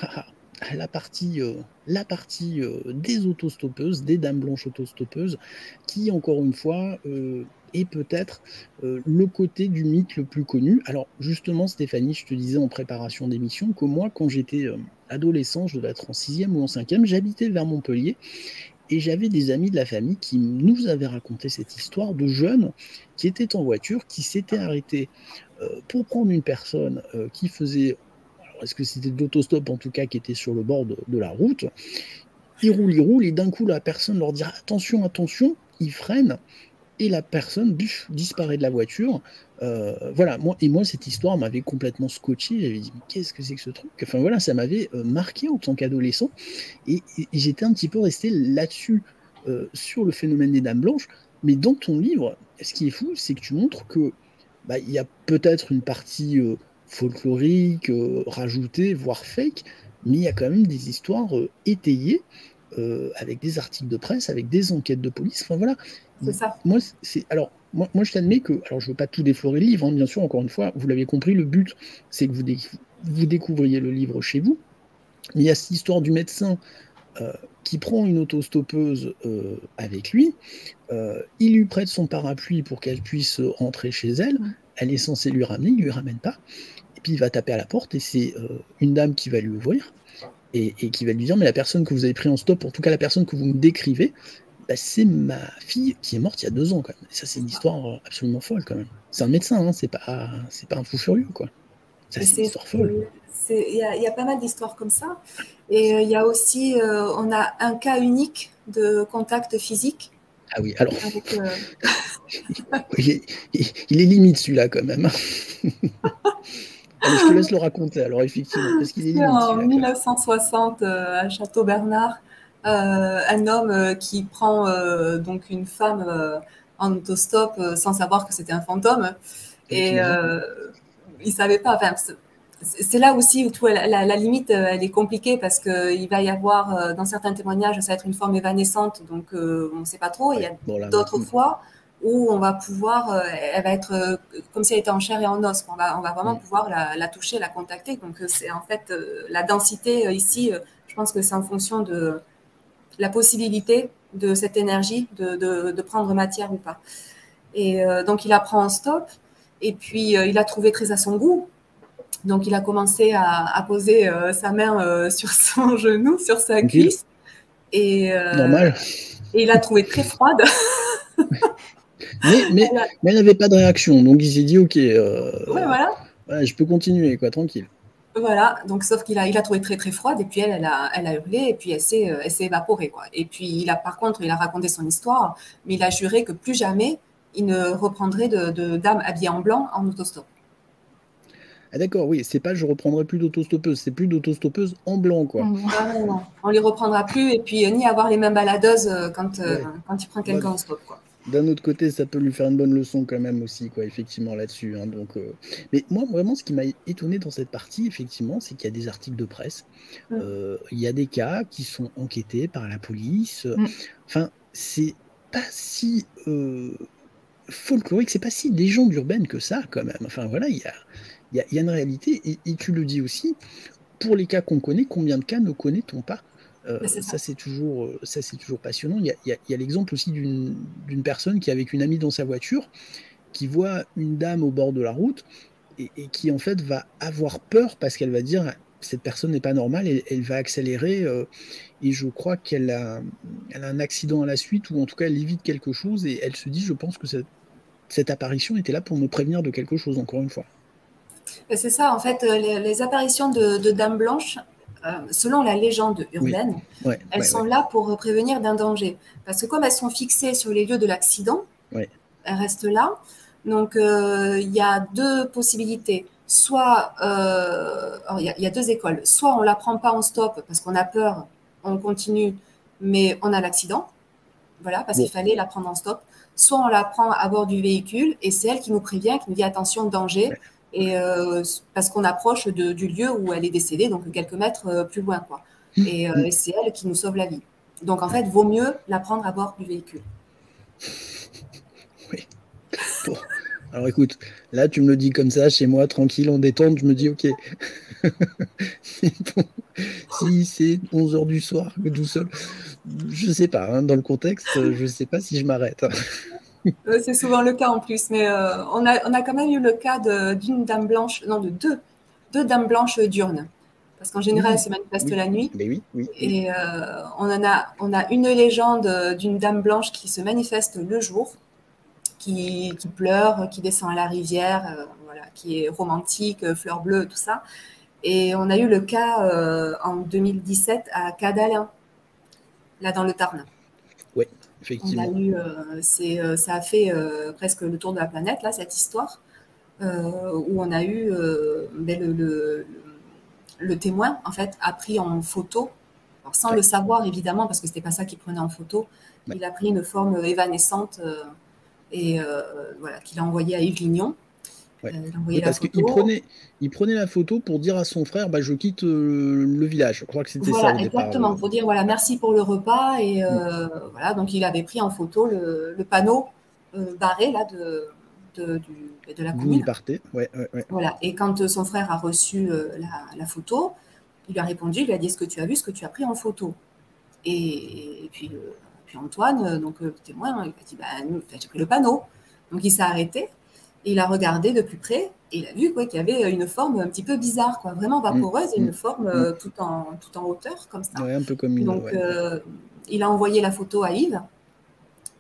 à la partie des autostoppeuses, des dames blanches autostoppeuses, qui, encore une fois, est peut-être le côté du mythe le plus connu. Alors, justement, Stéphanie, je te disais en préparation d'émission que moi, quand j'étais adolescent, je devais être en sixième ou en cinquième, j'habitais vers Montpellier. Et j'avais des amis de la famille qui nous avaient raconté cette histoire de jeunes qui étaient en voiture, qui s'étaient arrêtés pour prendre une personne qui faisait, alors est-ce que c'était de l'autostop en tout cas, qui était sur le bord de la route. Ils roulent, et d'un coup la personne leur dira attention, attention, ils freinent, et la personne disparaît de la voiture. Voilà, moi, cette histoire m'avait complètement scotché. J'avais dit, mais qu'est-ce que c'est que ce truc? Enfin voilà, ça m'avait marqué en tant qu'adolescent. Et j'étais un petit peu resté là-dessus, sur le phénomène des dames blanches. Mais dans ton livre, ce qui est fou, c'est que tu montres que il y a peut-être une partie folklorique, rajoutée, voire fake, mais il y a quand même des histoires étayées, avec des articles de presse, avec des enquêtes de police. Enfin voilà. C'est ça. Moi, je t'admets que, alors je ne veux pas tout déflorer le livre, hein, bien sûr, encore une fois, vous l'avez compris, le but, c'est que vous découvriez le livre chez vous. Mais il y a cette histoire du médecin qui prend une autostoppeuse avec lui. Il lui prête son parapluie pour qu'elle puisse rentrer chez elle. Elle est censée lui ramener, il ne lui ramène pas. Et puis il va taper à la porte et c'est une dame qui va lui ouvrir et qui va lui dire mais la personne que vous avez pris en stop, en tout cas la personne que vous me décrivez, c'est ma fille qui est morte il y a 2 ans quand même. Et ça c'est une histoire absolument folle quand même. C'est un médecin, hein, c'est pas un fou furieux quoi. Ça c'est une histoire folle. Il y a pas mal d'histoires comme ça. Et il y a aussi, on a un cas unique de contact physique. Ah oui, alors. Avec, il est limite celui-là quand même. Allez, je te laisse le raconter alors, effectivement, parce qu'il est limite. En 1960, à Château-Bernard, un homme qui prend donc une femme en autostop sans savoir que c'était un fantôme. Et il ne savait pas. Enfin, c'est là aussi où la limite, elle est compliquée parce qu'il va y avoir, dans certains témoignages, ça va être une forme évanescente, donc on ne sait pas trop. Il y a d'autres fois où on va pouvoir, elle va être comme si elle était en chair et en os. On va vraiment pouvoir la toucher, la contacter. Donc c'est en fait la densité ici, je pense que c'est en fonction de la possibilité de cette énergie de prendre matière ou pas. Et donc il la prend en stop et puis il a trouvé très à son goût. Donc, il a commencé à poser sa main sur son genou, sur sa cuisse. Et, normal. Et il l'a trouvée très froide. mais elle n'avait pas de réaction. Donc, il s'est dit, OK, voilà. Je peux continuer, quoi, tranquille. Voilà. Donc, sauf qu'il a trouvé très, très froide. Et puis, elle a hurlé. Et puis, elle s'est évaporée, quoi. Et puis, par contre, il a raconté son histoire. Mais il a juré que plus jamais, il ne reprendrait de dame habillée en blanc en autostop. Ah d'accord, oui, c'est pas je reprendrai plus d'autostoppeuse, c'est plus d'autostoppeuse en blanc, quoi. Ah non, on les reprendra plus et puis ni avoir les mêmes baladeuses quand tu prends quelqu'un en stop, quoi. D'un autre côté, ça peut lui faire une bonne leçon quand même aussi, quoi, effectivement, là-dessus. Hein, donc, mais moi, vraiment, ce qui m'a étonné dans cette partie, effectivement, c'est qu'il y a des articles de presse, il y a des cas qui sont enquêtés par la police. Enfin, c'est pas si folklorique, c'est pas si légende urbaine que ça, quand même. Enfin, voilà, il y a une réalité, et tu le dis aussi, pour les cas qu'on connaît, combien de cas ne connaît-on pas? Ça c'est toujours passionnant. Il y a l'exemple aussi d'une personne qui est avec une amie dans sa voiture, qui voit une dame au bord de la route, et qui en fait va avoir peur parce qu'elle va dire cette personne n'est pas normale, et elle va accélérer, et je crois qu'elle a un accident à la suite, ou en tout cas elle évite quelque chose, et elle se dit je pense que cette apparition était là pour me prévenir de quelque chose, encore une fois. C'est ça, en fait, les apparitions de dames blanches, selon la légende urbaine, elles sont là pour prévenir d'un danger. Parce que comme elles sont fixées sur les lieux de l'accident, elles restent là. Donc, il y a 2 possibilités. Soit, il y a 2 écoles. Soit on ne la prend pas en stop parce qu'on a peur, on continue, mais on a l'accident. Voilà, parce qu'il fallait la prendre en stop. Soit on la prend à bord du véhicule et c'est elle qui nous prévient, qui nous dit attention, danger. Et parce qu'on approche du lieu où elle est décédée, donc quelques mètres plus loin, quoi. Et c'est elle qui nous sauve la vie. Donc, en fait, vaut mieux la prendre à bord du véhicule. Oui. Bon. Alors écoute, là tu me le dis comme ça, chez moi, tranquille, en détente, je me dis ok. Bon, si c'est 11 h du soir, tout seul, je sais pas, hein, dans le contexte, je sais pas si je m'arrête. C'est souvent le cas en plus, mais on a quand même eu le cas d'une dame blanche, non, de deux dames blanches diurnes. Parce qu'en général, Oui, elles se manifestent oui, la nuit. mais oui, oui, oui. Et on a une légende d'une dame blanche qui se manifeste le jour, qui pleure, qui descend à la rivière, voilà, qui est romantique, fleurs bleues, tout ça. Et on a eu le cas en 2017 à Cadalin, là dans le Tarn. Oui, On a effectivement. eu, ça a fait presque le tour de la planète, là, cette histoire, où on a eu le témoin, en fait, a pris en photo, alors sans le savoir évidemment, parce que c'était pas ça qu'il prenait en photo, il a pris une forme évanescente et voilà, qu'il a envoyé à Yves Lignon. Ouais. Il a envoyé Oui, la parce qu'il photo. prenait la photo pour dire à son frère, bah, je quitte le village. Je crois que c'était ça au Voilà, départ. exactement, pour dire voilà, merci pour le repas. Et voilà, donc il avait pris en photo le panneau barré là, de la D'où il commune. partait. Ouais, ouais, ouais. Voilà. Et quand son frère a reçu la photo, il lui a répondu, il lui a dit est-ce que tu as vu ce que tu as pris en photo? Et puis Antoine, donc le témoin, il a dit bah, j'ai pris le panneau. Donc il s'est arrêté, et il a regardé de plus près, et il a vu qu'il y avait une forme un petit peu bizarre, quoi, vraiment vaporeuse, et une forme tout en hauteur, comme ça. Ouais, un peu comme une. Donc Ouais. il a envoyé la photo à Yves,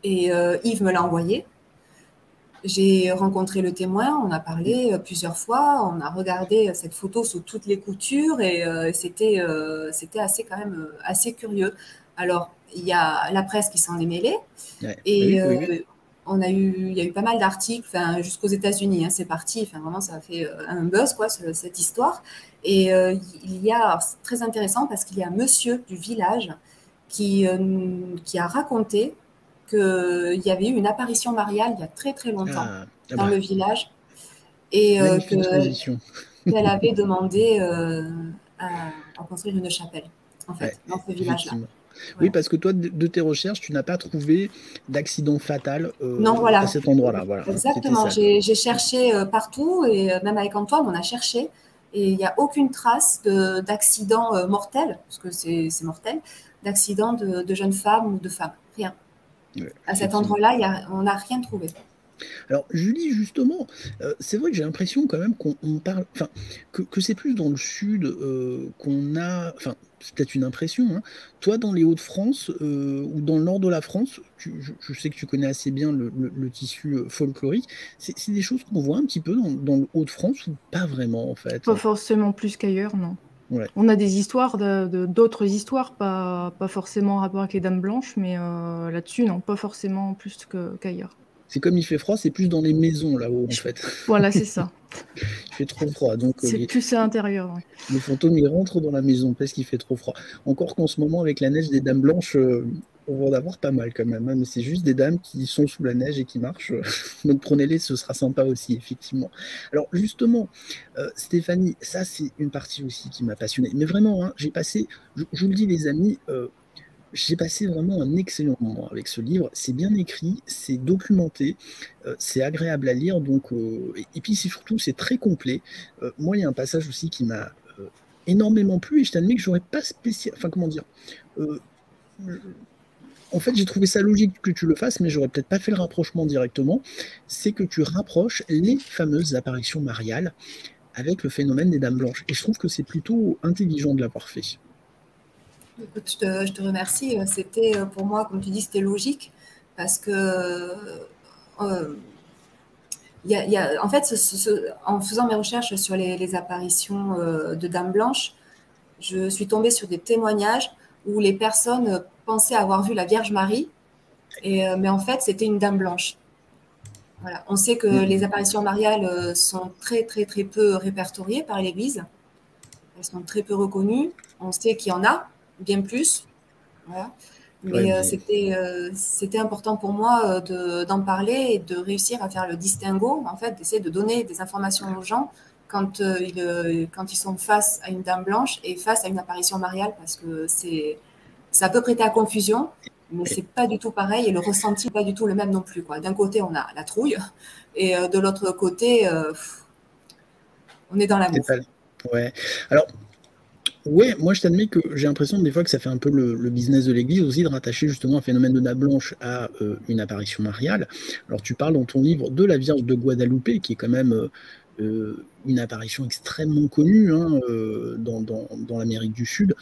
et Yves me l'a envoyé. J'ai rencontré le témoin, on a parlé plusieurs fois, on a regardé cette photo sous toutes les coutures, et c'était assez quand même assez curieux. Alors, il y a la presse qui s'en est mêlée, Ouais. et Oui, oui. il y a eu pas mal d'articles, jusqu'aux États-Unis, hein, c'est parti, vraiment ça a fait un buzz, quoi, cette histoire. Et il y a, c'est très intéressant, parce qu'il y a un monsieur du village qui a raconté qu'il y avait eu une apparition mariale il y a très très longtemps Ah, dans bah, le village, et magnifique transition. qu'elle avait demandé à construire une chapelle, en Ouais, fait, dans ce village-là. effectivement. Oui, Voilà. parce que toi, de tes recherches, tu n'as pas trouvé d'accident fatal Non, à voilà, cet endroit-là. Voilà, c'était exactement. ça, quoi. J'ai cherché partout, et même avec Antoine, on a cherché, et il n'y a aucune trace d'accident mortel, parce que c'est mortel, d'accident de jeunes femmes ou de femmes. Rien. Ouais, À cet effectivement. endroit-là, on n'a rien trouvé. Alors, Julie, justement, c'est vrai que j'ai l'impression quand même qu'on parle, enfin, que c'est plus dans le sud qu'on a, enfin, c'est peut-être une impression, hein. Toi, dans les Hauts-de-France ou dans le nord de la France, je sais que tu connais assez bien le tissu folklorique, c'est des choses qu'on voit un petit peu dans le Hauts-de-France ou pas vraiment, en fait. Pas forcément plus qu'ailleurs, non. Ouais. On a des histoires d'autres histoires, pas forcément en rapport avec les Dames Blanches, mais là-dessus, non, pas forcément plus qu'ailleurs. C'est comme il fait froid, c'est plus dans les maisons là-haut, en fait. Voilà, c'est ça. Il fait trop froid, donc C'est plus à l'intérieur. Ouais. les fantômes, ils rentrent dans la maison parce qu'il fait trop froid. Encore qu'en ce moment, avec la neige des dames blanches, on va en avoir pas mal quand même, hein, mais c'est juste des dames qui sont sous la neige et qui marchent. Donc prenez-les, ce sera sympa aussi, effectivement. Alors justement, Stéphanie, ça c'est une partie aussi qui m'a passionné. Mais vraiment, hein, j'ai passé, je vous le dis les amis, j'ai passé vraiment un excellent moment avec ce livre. C'est bien écrit, c'est documenté, c'est agréable à lire. Donc, et puis c'est surtout, c'est très complet. Moi, il y a un passage aussi qui m'a énormément plu et je t'admets que j'aurais pas spécial. Enfin, comment dire euh, en fait, j'ai trouvé ça logique que tu le fasses, mais j'aurais peut-être pas fait le rapprochement directement. C'est que tu rapproches les fameuses apparitions mariales avec le phénomène des dames blanches. Et je trouve que c'est plutôt intelligent de l'avoir fait. Écoute, je te remercie. C'était pour moi, comme tu dis, c'était logique, parce que en fait, en faisant mes recherches sur les apparitions de Dames Blanches, je suis tombée sur des témoignages où les personnes pensaient avoir vu la Vierge Marie, mais en fait, c'était une Dame Blanche. Voilà. On sait que les apparitions mariales sont très, très, très peu répertoriées par l'Église. Elles sont très peu reconnues. On sait qu'il y en a, bien plus. Voilà. Ouais, Mais mais c'était important pour moi d'en parler et de réussir à faire le distinguo, en fait, d'essayer de donner des informations aux gens quand ils sont face à une dame blanche et face à une apparition mariale, parce que ça peut prêter à confusion, mais c'est pas du tout pareil et le ressenti n'est pas du tout le même non plus, quoi. D'un côté, on a la trouille et de l'autre côté, on est dans l'amour. Ouais. Alors, ouais, moi je t'admets que j'ai l'impression des fois que ça fait un peu le business de l'Église aussi de rattacher justement un phénomène de dame blanche à une apparition mariale. Alors tu parles dans ton livre de la Vierge de Guadalupe, qui est quand même une apparition extrêmement connue dans l'Amérique du Sud.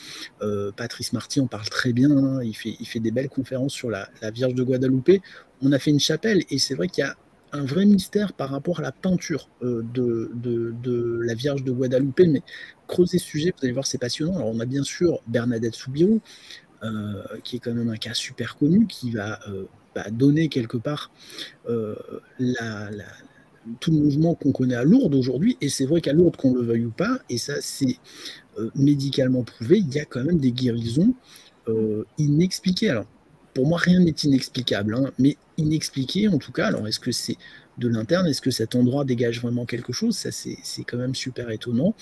Patrice Marty en parle très bien, hein, il fait des belles conférences sur la Vierge de Guadalupe. On a fait une chapelle et c'est vrai qu'il y a un vrai mystère par rapport à la peinture de la Vierge de Guadalupe, mais creuser ce sujet, vous allez voir, c'est passionnant. Alors on a bien sûr Bernadette Soubirous, qui est quand même un cas super connu, qui va donner quelque part tout le mouvement qu'on connaît à Lourdes aujourd'hui, et c'est vrai qu'à Lourdes, qu'on le veuille ou pas, et ça c'est médicalement prouvé, il y a quand même des guérisons inexpliquées. Alors, pour moi, rien n'est inexplicable, hein, mais inexpliqué en tout cas. Alors, est-ce que c'est de l'interne? Est-ce que cet endroit dégage vraiment quelque chose? Ça, c'est quand même super étonnant.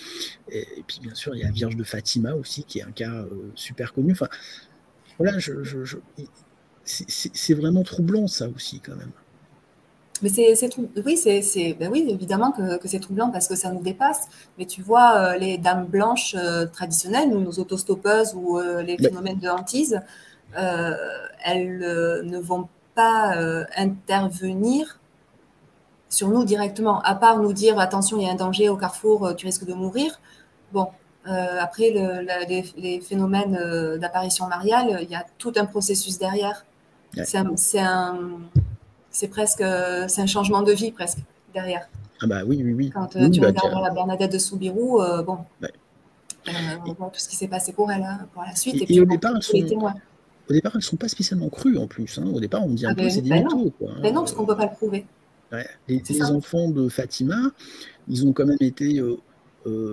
Et puis, bien sûr, il y a la Vierge de Fatima aussi, qui est un cas super connu. Enfin, voilà, c'est vraiment troublant, ça aussi, quand même. Mais oui, évidemment que c'est troublant parce que ça nous dépasse. Mais tu vois, les dames blanches traditionnelles, nos autostoppeuses ou les phénomènes de hantise, elles ne vont pas intervenir sur nous directement, à part nous dire attention, il y a un danger au carrefour, tu risques de mourir. Bon, après les phénomènes d'apparition mariale, il y a tout un processus derrière. Ouais. C'est un changement de vie presque derrière. Ah bah oui. Quand tu regardes la Bernadette de Soubirous, bon, on voit tout ce qui s'est passé pour elle, pour la suite. Et puis, au départ, elles ne sont pas spécialement crues en plus. Hein. Au départ, on dit un peu c'est des mythos. Ben non, parce qu'on ne peut pas le prouver. Ouais. Les enfants de Fatima, ils ont quand même été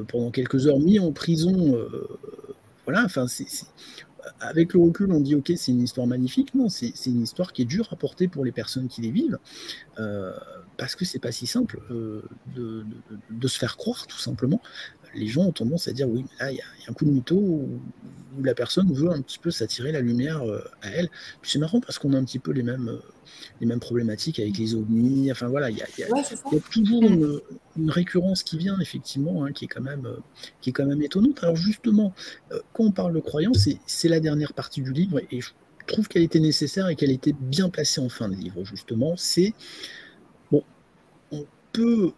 pendant quelques heures mis en prison. Voilà, enfin, avec le recul, on dit ok, c'est une histoire magnifique. Non, c'est une histoire qui est dure à porter pour les personnes qui les vivent, parce que c'est pas si simple de se faire croire, tout simplement. Les gens ont tendance à dire oui, mais là, il y a un coup de mytho où la personne veut un petit peu s'attirer la lumière à elle. Puis c'est marrant parce qu'on a un petit peu les mêmes problématiques avec les ovnis. Enfin voilà, il y a toujours une récurrence qui vient effectivement, hein, qui est quand même étonnante. Alors justement, quand on parle de croyance, c'est la dernière partie du livre et je trouve qu'elle était nécessaire et qu'elle était bien placée en fin de livre. Justement, c'est bon. On peut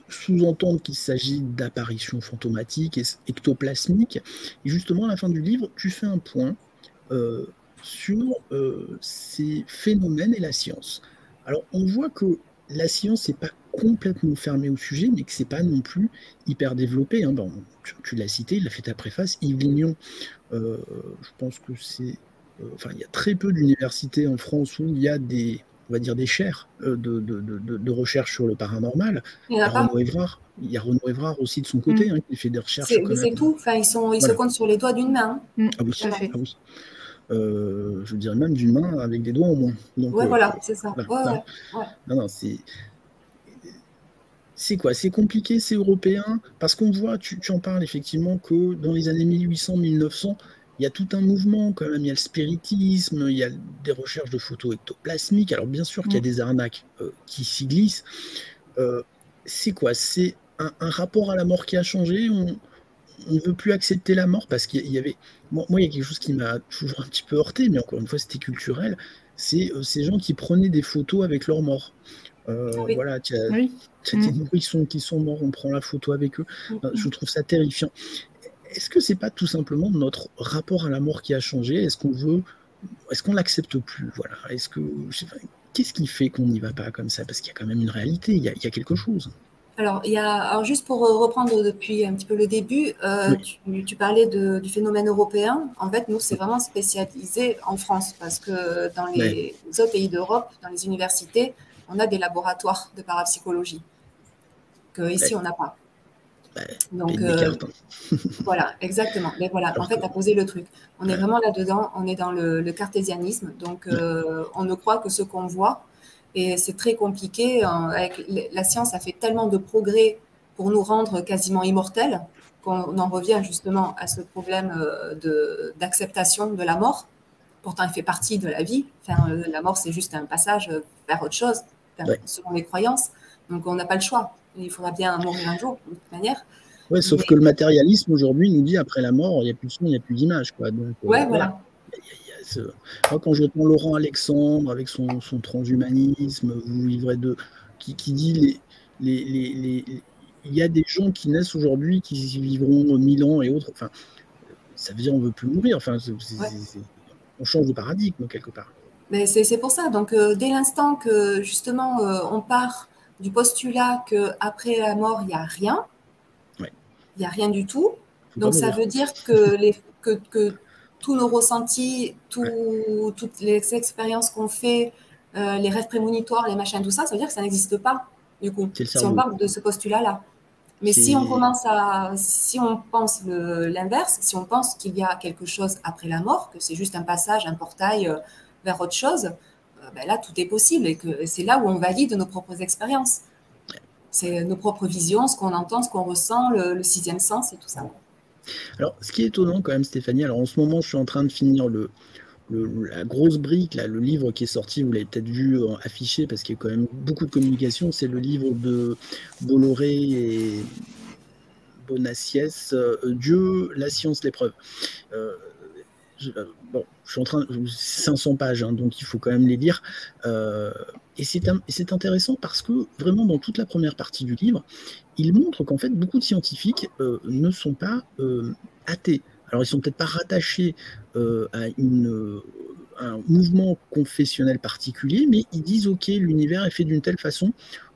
sous-entendre qu'il s'agit d'apparitions fantomatiques et ectoplasmiques. Et justement, à la fin du livre, tu fais un point sur ces phénomènes et la science. Alors, on voit que la science n'est pas complètement fermée au sujet, mais que ce n'est pas non plus hyper développé. Hein. Bon, tu l'as cité, il a fait ta préface. Yves Lignon, je pense que c'est... Enfin, il y a très peu d'universités en France où il y a on va dire des chaires de recherche sur le paranormal. Il y a Renaud Évrard aussi de son côté, qui fait des recherches. C'est tout, enfin, ils se comptent sur les doigts d'une main. Ah oui, oui. Je dirais même d'une main avec des doigts au moins. Donc, voilà, c'est ça. Non, c'est quoi? C'est compliqué, c'est européen, parce qu'on voit, tu en parles effectivement, que dans les années 1800-1900, il y a tout un mouvement quand même, il y a le spiritisme, il y a des recherches de photos ectoplasmiques. Alors bien sûr qu'il y a des arnaques qui s'y glissent. C'est quoi? C'est un rapport à la mort qui a changé? On ne veut plus accepter la mort parce qu'il y avait... Moi, il y a quelque chose qui m'a toujours un petit peu heurté, mais encore une fois, c'était culturel. C'est ces gens qui prenaient des photos avec leurs morts. Voilà, tu as des nourrissons qui sont morts, on prend la photo avec eux. Je trouve ça terrifiant. Est-ce que c'est pas tout simplement notre rapport à la mort qui a changé? Est-ce qu'on l'accepte plus? Voilà. Qu'est-ce qui fait qu'on n'y va pas comme ça? Parce qu'il y a quand même une réalité, il y a quelque chose. Alors, juste pour reprendre depuis un petit peu le début, tu parlais du phénomène européen. En fait, nous, c'est vraiment spécialisé en France parce que dans les autres pays d'Europe, dans les universités, on a des laboratoires de parapsychologie qu'ici, on n'a pas. Donc, voilà, exactement. Mais voilà, en fait, tu as posé le truc. On est vraiment là-dedans, on est dans le cartésianisme. Donc, on ne croit que ce qu'on voit. Et c'est très compliqué. La science a fait tellement de progrès pour nous rendre quasiment immortels, qu'on en revient justement à ce problème d'acceptation de la mort. Pourtant, elle fait partie de la vie. Enfin, la mort, c'est juste un passage vers autre chose, selon les croyances. Donc, on n'a pas le choix. Il faudra bien mourir un jour, de toute manière. Ouais, sauf que le matérialisme aujourd'hui nous dit après la mort, il n'y a plus de son, il n'y a plus d'image, quoi. Donc, voilà. Moi, quand j'entends Laurent Alexandre avec son transhumanisme, qui dit il y a des gens qui naissent aujourd'hui qui vivront 1000 ans et autres. Enfin, ça veut dire on ne veut plus mourir. Enfin, on change de paradigme quelque part. Mais c'est pour ça. Donc, dès l'instant que justement on part du postulat qu'après la mort, il n'y a rien, il n'y a rien du tout. Donc, ça veut dire que tous nos ressentis, toutes les expériences qu'on fait, les rêves prémonitoires, les machins, tout ça, ça veut dire que ça n'existe pas, du coup, si on parle de ce postulat-là. Mais si on pense l'inverse, si on pense qu'il y a quelque chose après la mort, que c'est juste un passage, un portail vers autre chose, là, tout est possible et que c'est là où on valide nos propres expériences. C'est nos propres visions, ce qu'on entend, ce qu'on ressent, le sixième sens et tout ça. Alors, ce qui est étonnant quand même, Stéphanie, alors en ce moment, je suis en train de finir la grosse brique, là, le livre qui est sorti, vous l'avez peut-être vu affiché parce qu'il y a quand même beaucoup de communication, c'est le livre de Bolloré et Bonacieux, Dieu, la science, l'épreuve. Je suis en train, 500 pages, hein, donc il faut quand même les lire. Et c'est intéressant parce que vraiment dans toute la première partie du livre, il montre qu'en fait beaucoup de scientifiques ne sont pas athées. Alors ils sont peut-être pas rattachés à un mouvement confessionnel particulier, mais ils disent ok, l'univers est fait d'une telle façon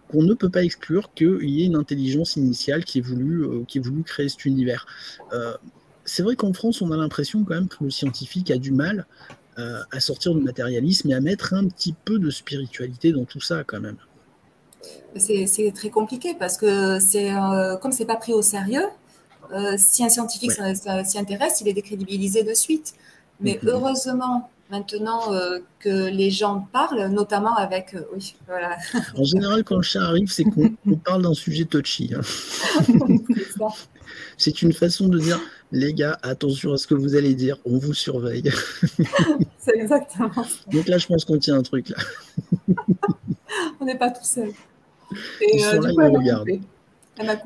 qu'on ne peut pas exclure qu'il y ait une intelligence initiale qui ait voulu créer cet univers. C'est vrai qu'en France, on a l'impression quand même que le scientifique a du mal à sortir du matérialisme et à mettre un petit peu de spiritualité dans tout ça quand même. C'est très compliqué parce que comme c'est pas pris au sérieux, si un scientifique s'y intéresse, il est décrédibilisé de suite. Mais heureusement, maintenant que les gens parlent, notamment avec... oui, voilà. En général, quand le chat arrive, c'est qu'on parle d'un sujet touchy. Hein. C'est une façon de dire, les gars, attention à ce que vous allez dire, on vous surveille. C'est exactement ça. Donc là, je pense qu'on tient un truc, là. On n'est pas tout seul. Ils sont là, ils nous regardent.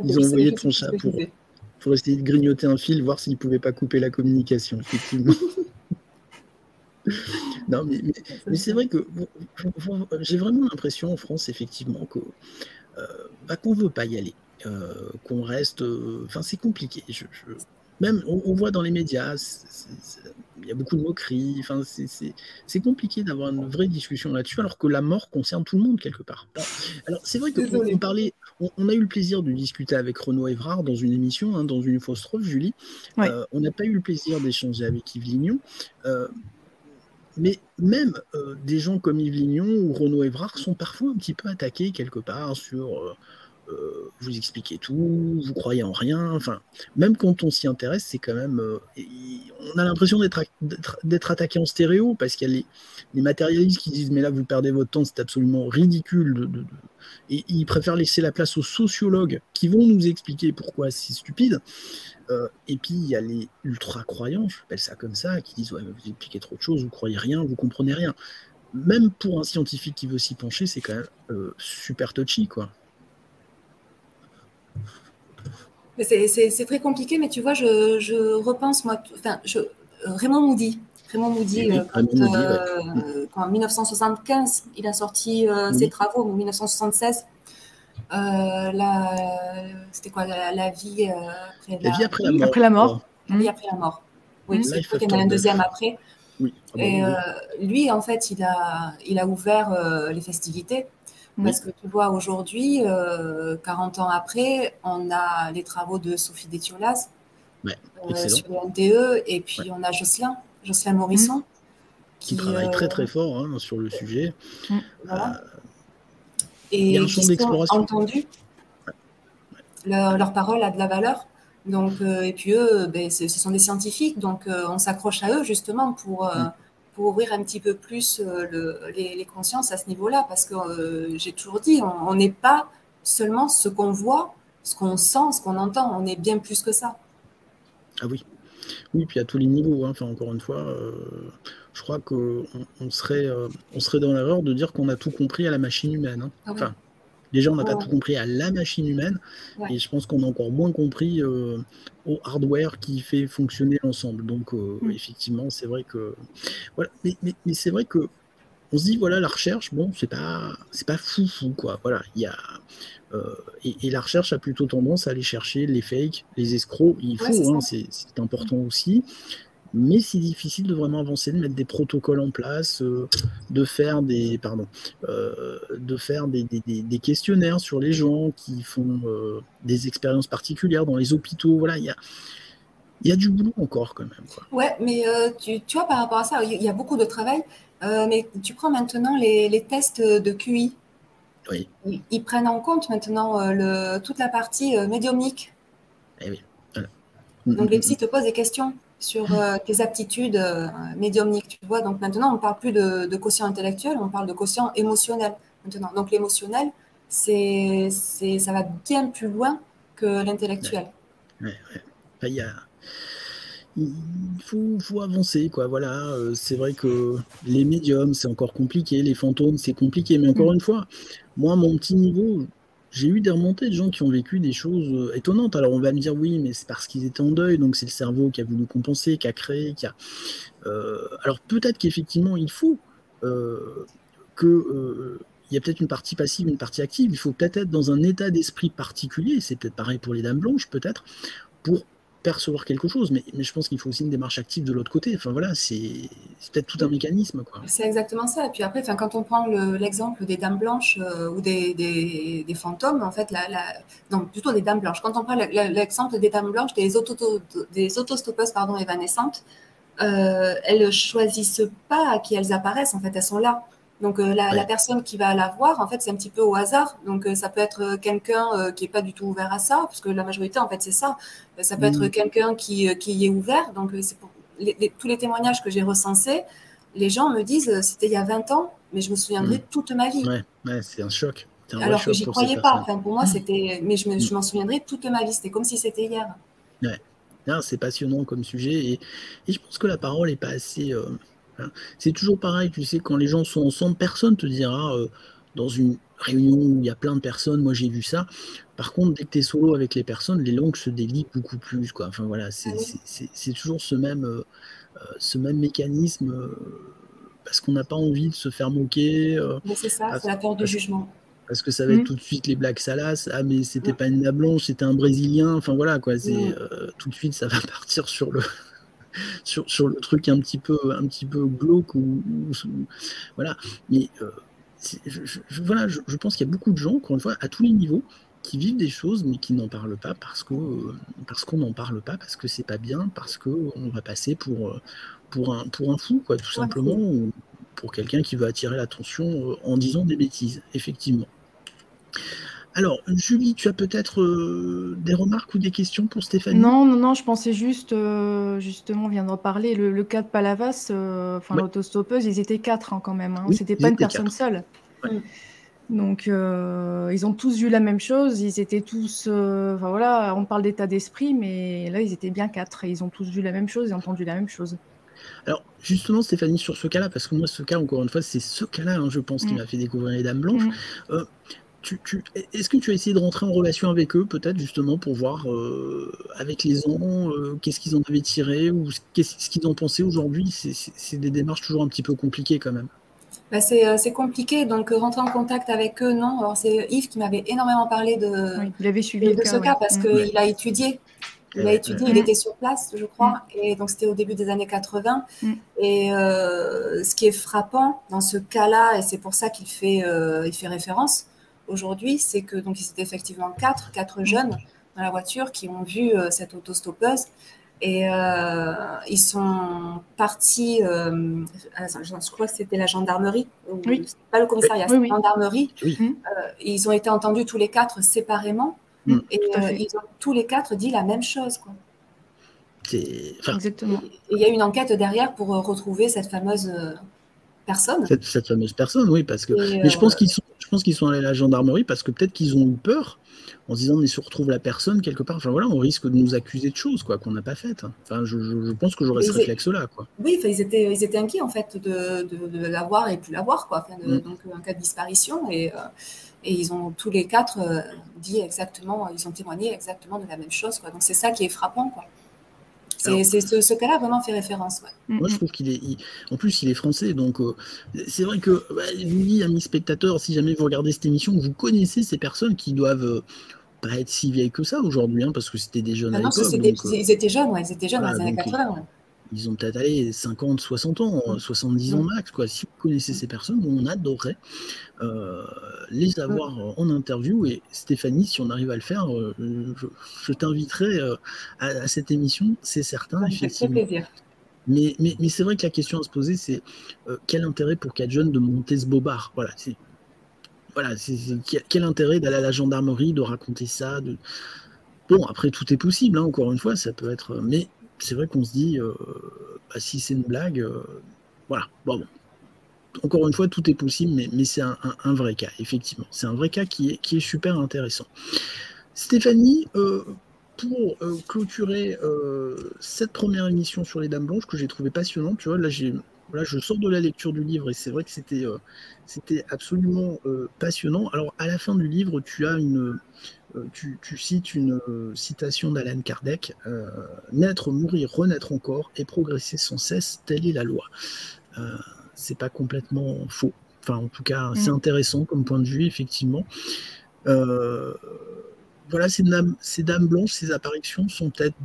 Ils ont envoyé ton chat pour essayer de grignoter un fil, voir s'ils ne pouvaient pas couper la communication, effectivement. Non, mais c'est vrai que j'ai vraiment l'impression en France, effectivement, qu'on ne veut pas y aller. Qu'on reste... Enfin, c'est compliqué. Même, on voit dans les médias, il y a beaucoup de moqueries. Enfin, c'est compliqué d'avoir une vraie discussion là-dessus, alors que la mort concerne tout le monde, quelque part. Alors, c'est vrai qu'on a eu le plaisir de discuter avec Renaud Evrard dans une émission, hein, dans une fausse trove, Julie. Ouais. On n'a pas eu le plaisir d'échanger avec Yves Lignon. Mais même des gens comme Yves Lignon ou Renaud Evrard sont parfois un petit peu attaqués quelque part sur vous expliquez tout, vous croyez en rien. Enfin, même quand on s'y intéresse, c'est quand même... on a l'impression d'être attaqué en stéréo parce qu'il y a les matérialistes qui disent mais là vous perdez votre temps, c'est absolument ridicule. Et ils préfèrent laisser la place aux sociologues qui vont nous expliquer pourquoi c'est stupide. Et puis il y a les ultra-croyants, je appelle ça comme ça, qui disent ouais, vous expliquez trop de choses, vous croyez rien, vous comprenez rien. Même pour un scientifique qui veut s'y pencher, c'est quand même super touchy, quoi. C'est très compliqué, mais tu vois, je repense, moi, Raymond Moody, quand en 1975, il a sorti ses travaux, en 1976, c'était quoi, la vie après la mort. La vie après la mort. Oui, c'est qu'il y en a un deuxième après. Oui. Et lui, en fait, il a ouvert les festivités. Parce que tu vois, aujourd'hui, 40 ans après, on a les travaux de Sophie Détiolas sur le NDE, et puis on a Jocelyn Morisson. Qui travaille très très fort hein, sur le sujet. Voilà. Et qui sont entendus. Leur parole a de la valeur. Donc, et puis eux, ce sont des scientifiques, donc on s'accroche à eux justement pour ouvrir un petit peu plus les consciences à ce niveau-là, parce que j'ai toujours dit, on n'est pas seulement ce qu'on voit, ce qu'on sent, ce qu'on entend. On est bien plus que ça. Ah oui. Oui, puis à tous les niveaux, hein. Enfin, encore une fois, je crois qu'on serait dans l'erreur de dire qu'on a tout compris à la machine humaine, hein. Ah ouais. Enfin, déjà, on n'a pas Ouais. tout compris à la machine humaine, Ouais. et je pense qu'on a encore moins compris au hardware qui fait fonctionner l'ensemble. Donc, effectivement, c'est vrai que... Voilà. Mais c'est vrai que on se dit, voilà, la recherche, bon, c'est pas fou, quoi. Voilà, il y a... et la recherche a plutôt tendance à aller chercher les fakes, les escrocs. Il Ouais, c'est faut, ça. hein, c'est important aussi. Mais c'est difficile de vraiment avancer, de mettre des protocoles en place, de faire des questionnaires sur les gens qui font des expériences particulières dans les hôpitaux. Voilà, il y a du boulot encore quand même, quoi. Ouais, mais tu vois, par rapport à ça, il y a beaucoup de travail. Mais tu prends maintenant les tests de QI. Oui. Ils prennent en compte maintenant toute la partie médiumnique. Eh oui. Voilà. Donc les psys te posent des questions sur tes aptitudes médiumniques, tu vois. Donc maintenant, on ne parle plus de quotient intellectuel, on parle de quotient émotionnel maintenant. Donc l'émotionnel, ça va bien plus loin que l'intellectuel. Ouais. Enfin, il faut avancer, quoi. Voilà, c'est vrai que les médiums, c'est encore compliqué, les fantômes, c'est compliqué. Mais encore une fois, moi, à mon petit niveau, j'ai eu des remontées de gens qui ont vécu des choses étonnantes. Alors on va me dire, oui, mais c'est parce qu'ils étaient en deuil, donc c'est le cerveau qui a voulu compenser, qui a créé, alors peut-être qu'effectivement, il faut il y a peut-être une partie passive, une partie active. Il faut peut-être être dans un état d'esprit particulier. C'est peut-être pareil pour les dames blanches, peut-être, pour percevoir quelque chose, mais je pense qu'il faut aussi une démarche active de l'autre côté. Enfin voilà, c'est peut-être tout un mécanisme, quoi. C'est exactement ça. Et puis après, quand on prend l'exemple des dames blanches ou des fantômes, en fait, non, plutôt des dames blanches. Quand on prend l'exemple des dames blanches, des autostoppeuses évanescentes, elles ne choisissent pas à qui elles apparaissent, en fait, elles sont là. Donc la personne qui va la voir, en fait, c'est un petit peu au hasard. Donc ça peut être quelqu'un qui n'est pas du tout ouvert à ça, parce que la majorité, en fait, c'est ça. Ça peut être quelqu'un qui y est ouvert. Donc c'est pour tous les témoignages que j'ai recensés, les gens me disent c'était il y a 20 ans, mais je me souviendrai toute ma vie. Ouais, c'est un choc. C'est un vrai Alors que choc j'y pour ces croyais pas. personnes. Enfin, pour moi, c'était. Mais je m'en souviendrai toute ma vie. C'était comme si c'était hier. Ouais. Non, c'est passionnant comme sujet, et je pense que la parole n'est pas assez. Hein. C'est toujours pareil, tu sais, quand les gens sont ensemble, personne te dira dans une réunion où il y a plein de personnes, moi j'ai vu ça. Par contre, dès que tu es solo avec les personnes, les langues se délient beaucoup plus, quoi. Enfin voilà, c'est toujours ce même mécanisme, parce qu'on n'a pas envie de se faire moquer. Mais c'est ça, c'est la peur du jugement. Parce que ça va être tout de suite les blagues salaces. Ah, mais c'était pas une dame blanche, c'était un Brésilien. Enfin voilà, quoi. Tout de suite, ça va partir sur le sur le truc un petit peu glauque voilà. Mais voilà, je pense qu'il y a beaucoup de gens, encore une fois, à tous les niveaux, qui vivent des choses mais qui n'en parlent pas parce qu'on n'en parle pas, parce que c'est pas bien, parce qu'on va passer pour un fou, quoi, tout simplement, ou pour quelqu'un qui veut attirer l'attention en disant des bêtises, effectivement. Alors, Julie, tu as peut-être des remarques ou des questions pour Stéphanie? Non, je pensais juste, justement, on vient d'en parler, le cas de Palavas, l'autostoppeuse, ils étaient 4 quand même, hein. Oui, C'était ils pas une étaient personne 4. seule. Ouais. Donc, ils ont tous vu la même chose, ils étaient tous, enfin voilà, on parle d'état d'esprit, mais là, ils étaient bien 4 et ils ont tous vu la même chose et entendu la même chose. Alors, justement, Stéphanie, sur ce cas-là, parce que moi, ce cas, encore une fois, c'est ce cas-là, hein, je pense, qui m'a fait découvrir les Dames Blanches. Est-ce que tu as essayé de rentrer en relation avec eux, peut-être, justement, pour voir avec les ans, qu'est-ce qu'ils en avaient tiré, ou qu'est-ce qu'ils en pensaient aujourd'hui? C'est des démarches toujours un petit peu compliquées, quand même. Bah, c'est compliqué, donc rentrer en contact avec eux, non. Alors c'est Yves qui m'avait énormément parlé il avait suivi ce cas parce qu'il a étudié. Il était sur place, je crois, et donc c'était au début des années 80. Et ce qui est frappant dans ce cas-là, et c'est pour ça qu'il fait référence aujourd'hui, c'est que donc ils étaient effectivement quatre jeunes dans la voiture qui ont vu cette autostoppeuse. Et ils sont partis, je crois que c'était la gendarmerie, pas le commissariat, c'était la gendarmerie. Ils ont été entendus tous les 4 séparément, et ils ont tous les 4 dit la même chose, quoi. Exactement. Et il y a une enquête derrière pour retrouver cette fameuse personne. Cette fameuse personne, oui, parce que. Mais je pense qu'ils sont allés à la gendarmerie parce que peut-être qu'ils ont eu peur en se disant mais si on retrouve la personne quelque part, enfin voilà, on risque de nous accuser de choses quoi qu'on n'a pas faites. Enfin, je pense que j'aurais ce réflexe-là, quoi. Oui, enfin, ils étaient inquiets en fait de l'avoir et plus l'avoir, quoi. Enfin, donc un cas de disparition et ils ont tous les 4 dit exactement, ils ont témoigné exactement de la même chose, quoi. Donc c'est ça qui est frappant, quoi. Ce cas-là vraiment fait référence. Ouais. Moi, je trouve en plus, il est français, donc c'est vrai que lui, amis spectateurs, si jamais vous regardez cette émission, vous connaissez ces personnes qui doivent pas être si vieilles que ça aujourd'hui, hein, parce que c'était des jeunes à l'époque. Ils étaient jeunes, ouais, ils étaient jeunes dans les années 80. Ouais. Ils ont peut-être allé 50, 60 ans, 70 ans max, quoi. Si vous connaissez ces personnes, on adorerait les avoir en interview. Et Stéphanie, si on arrive à le faire, je t'inviterai à cette émission, c'est certain, effectivement. Ça fait plaisir. Mais c'est vrai que la question à se poser, c'est quel intérêt pour 4 jeunes de monter ce bobard? Voilà, quel intérêt d'aller à la gendarmerie, de raconter ça Bon, après, tout est possible, hein, encore une fois, ça peut être. Mais c'est vrai qu'on se dit, si c'est une blague, voilà. Bon. Encore une fois, tout est possible, mais c'est un vrai cas, effectivement. C'est un vrai cas qui est super intéressant. Stéphanie, pour clôturer cette première émission sur les Dames Blanches que j'ai trouvé passionnante, tu vois, là, je sors de la lecture du livre et c'est vrai que c'était absolument passionnant. Alors, à la fin du livre, tu as tu cites une citation d'Alan Kardec, naître, mourir, renaître encore et progresser sans cesse, telle est la loi. C'est pas complètement faux. Enfin, en tout cas, c'est intéressant comme point de vue, effectivement. Voilà, ces dames blanches, ces apparitions sont peut-être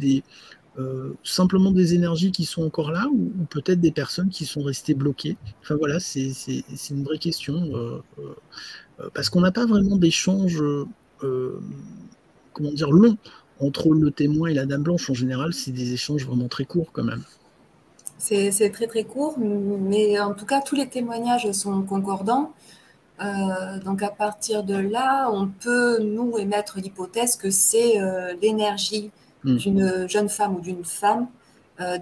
simplement des énergies qui sont encore là ou peut-être des personnes qui sont restées bloquées. Enfin voilà, c'est une vraie question parce qu'on n'a pas vraiment d'échange comment dire long entre le témoin et la dame blanche. En général, c'est des échanges vraiment très courts quand même. C'est très très court, mais en tout cas tous les témoignages sont concordants. Donc à partir de là, on peut nous émettre l'hypothèse que c'est l'énergie d'une jeune femme ou d'une femme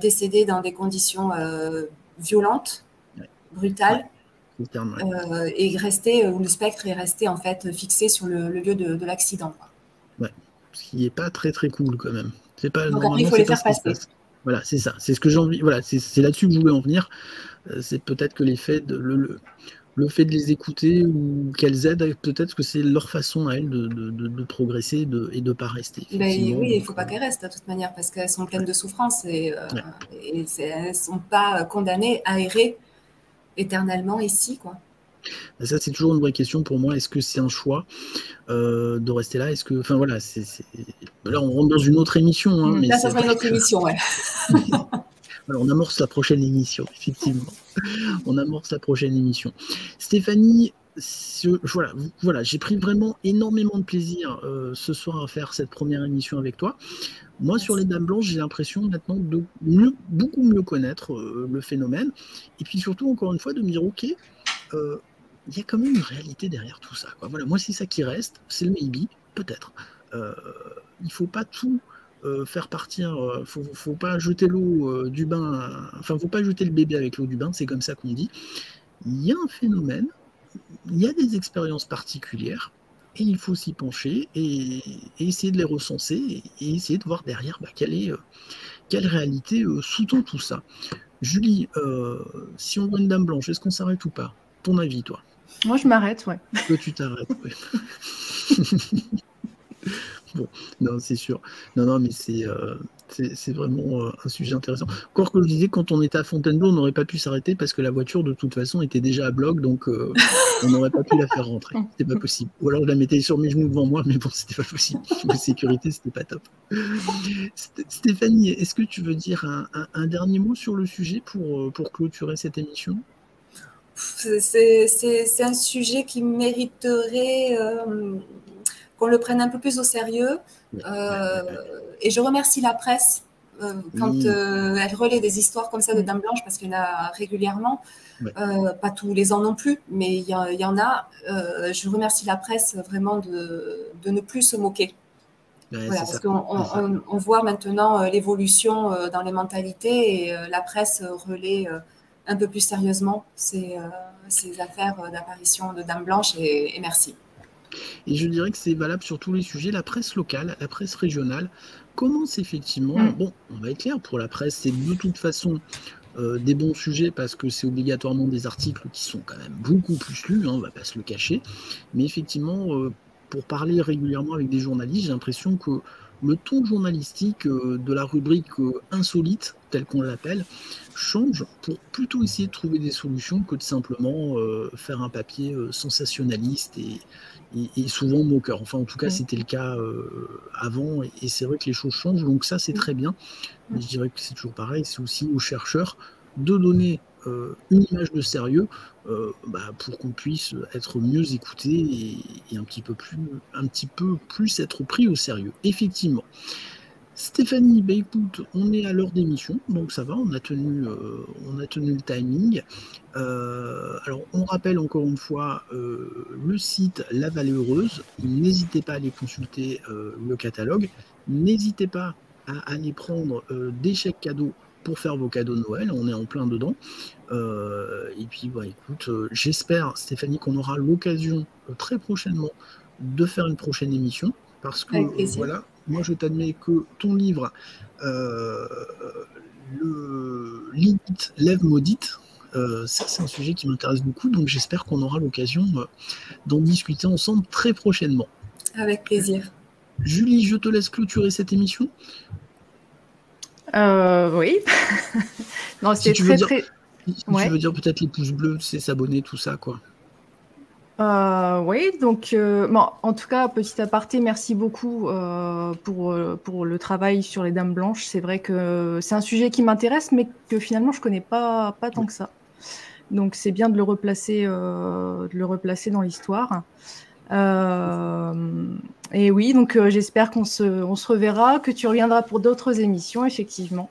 décédée dans des conditions violentes, brutales, et où le spectre est resté en fait fixé sur le lieu de l'accident. Ouais, ce qui n'est pas très très cool quand même. C'est pas. Donc après, il faut les faire passer. Voilà, c'est ça. C'est ce que j'ai envie. Voilà, c'est là-dessus que je voulais en venir. C'est peut-être que le fait de les écouter ou qu'elles aident, peut-être que c'est leur façon à elles de progresser et de ne pas rester. Oui, il ne faut pas qu'elles restent de toute manière parce qu'elles sont pleines de souffrance et elles ne sont pas condamnées à errer éternellement ici, quoi. Ça, c'est toujours une vraie question pour moi. Est-ce que c'est un choix de rester là? Est-ce que, enfin voilà, là on rentre dans une autre émission. Hein, mais là, ça sera une autre émission, ouais. Alors, on amorce la prochaine émission, effectivement. On amorce la prochaine émission. Stéphanie, voilà, j'ai pris vraiment énormément de plaisir ce soir à faire cette première émission avec toi. Moi, sur les Dames Blanches, j'ai l'impression maintenant de beaucoup mieux connaître le phénomène. Et puis surtout, encore une fois, de me dire, ok, il y a quand même une réalité derrière tout ça, quoi. Voilà, moi, c'est ça qui reste, c'est le maybe, peut-être. Il ne faut pas tout faire partir, faut pas jeter l'eau du bain, enfin, faut pas jeter le bébé avec l'eau du bain, c'est comme ça qu'on dit. Il y a un phénomène, il y a des expériences particulières, et il faut s'y pencher et essayer de les recenser et essayer de voir derrière quelle réalité sous-tend tout ça. Julie, si on voit une dame blanche, est-ce qu'on s'arrête ou pas? Ton avis, toi? Moi, je m'arrête, ouais. Que tu t'arrêtes, ouais. Bon, non, c'est sûr. Non, mais c'est vraiment un sujet intéressant. Encore que je disais, quand on était à Fontainebleau, on n'aurait pas pu s'arrêter parce que la voiture, de toute façon, était déjà à bloc, donc on n'aurait pas pu la faire rentrer. C'était pas possible. Ou alors je la mettais sur mes genoux devant moi, mais bon, c'était pas possible. La sécurité, c'était pas top. Stéphanie, est-ce que tu veux dire un dernier mot sur le sujet pour clôturer cette émission? C'est un sujet qui mériterait qu'on le prenne un peu plus au sérieux. Et je remercie la presse quand elle relaie des histoires comme ça de Dames Blanches, parce qu'il y en a régulièrement. Pas tous les ans non plus, mais il y en a. Je remercie la presse vraiment de ne plus se moquer. Voilà, parce qu'on voit maintenant l'évolution dans les mentalités et la presse relaie un peu plus sérieusement ces affaires d'apparition de Dame Blanche et merci. Et je dirais que c'est valable sur tous les sujets. La presse locale, la presse régionale commence effectivement, bon, on va être clair, pour la presse, c'est de toute façon des bons sujets parce que c'est obligatoirement des articles qui sont quand même beaucoup plus lus, hein, on va pas se le cacher. Mais effectivement, pour parler régulièrement avec des journalistes, j'ai l'impression que le ton journalistique de la rubrique insolite, telle qu'on l'appelle, change pour plutôt essayer de trouver des solutions que de simplement faire un papier sensationnaliste et souvent moqueur. Enfin, en tout cas, c'était le cas avant, et c'est vrai que les choses changent, donc ça, c'est très bien. Mais je dirais que c'est toujours pareil, c'est aussi aux chercheurs de donner une image de sérieux pour qu'on puisse être mieux écouté et un petit peu plus être pris au sérieux. Effectivement. Stéphanie, écoute, on est à l'heure d'émission, donc ça va, on a tenu le timing. Alors, on rappelle encore une fois le site La Vallée Heureuse. N'hésitez pas à aller consulter le catalogue. N'hésitez pas à aller prendre des chèques cadeaux pour faire vos cadeaux de Noël. On est en plein dedans. Et puis, écoute, j'espère, Stéphanie, qu'on aura l'occasion très prochainement de faire une prochaine émission. Parce que, voilà, moi je t'admets que ton livre, le Limite Lève Maudite, ça c'est un sujet qui m'intéresse beaucoup, donc j'espère qu'on aura l'occasion d'en discuter ensemble très prochainement. Avec plaisir. Julie, je te laisse clôturer cette émission. Oui. Non, si tu veux dire peut-être les pouces bleus, c'est s'abonner, tout ça, quoi. Oui, donc bon, en tout cas, petit aparté, merci beaucoup pour le travail sur les Dames Blanches. C'est vrai que c'est un sujet qui m'intéresse, mais que finalement je connais pas tant que ça. Donc c'est bien de le replacer dans l'histoire. Et oui, donc j'espère qu'on se reverra, que tu reviendras pour d'autres émissions, effectivement.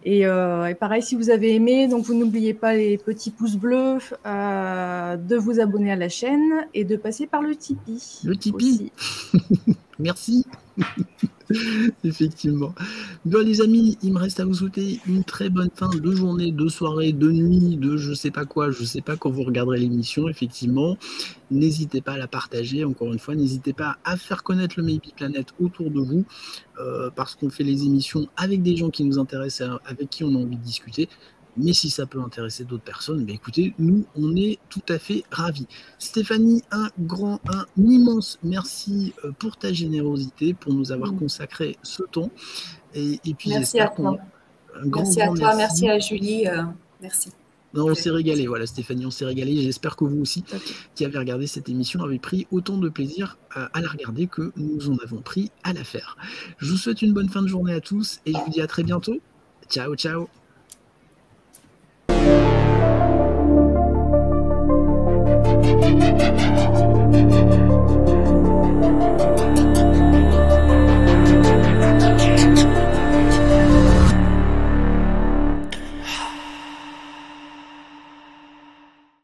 Et pareil, si vous avez aimé, donc vous n'oubliez pas les petits pouces bleus, de vous abonner à la chaîne et de passer par le Tipeee. Le Tipeee. Merci. Effectivement. Bon, les amis, il me reste à vous souhaiter une très bonne fin de journée, de soirée, de nuit, de je sais pas quoi, je sais pas quand vous regarderez l'émission, effectivement. N'hésitez pas à la partager, encore une fois, n'hésitez pas à faire connaître le Maybe Planet autour de vous, parce qu'on fait les émissions avec des gens qui nous intéressent, avec qui on a envie de discuter. Mais si ça peut intéresser d'autres personnes, écoutez, nous, on est tout à fait ravis. Stéphanie, un immense merci pour ta générosité, pour nous avoir consacré ce temps. Et puis, merci à toi. Merci à Julie. Merci. Non, on s'est régalé, voilà Stéphanie, on s'est régalé. J'espère que vous aussi, qui avez regardé cette émission, avez pris autant de plaisir à la regarder que nous en avons pris à la faire. Je vous souhaite une bonne fin de journée à tous et je vous dis à très bientôt. Ciao, ciao. Thank you.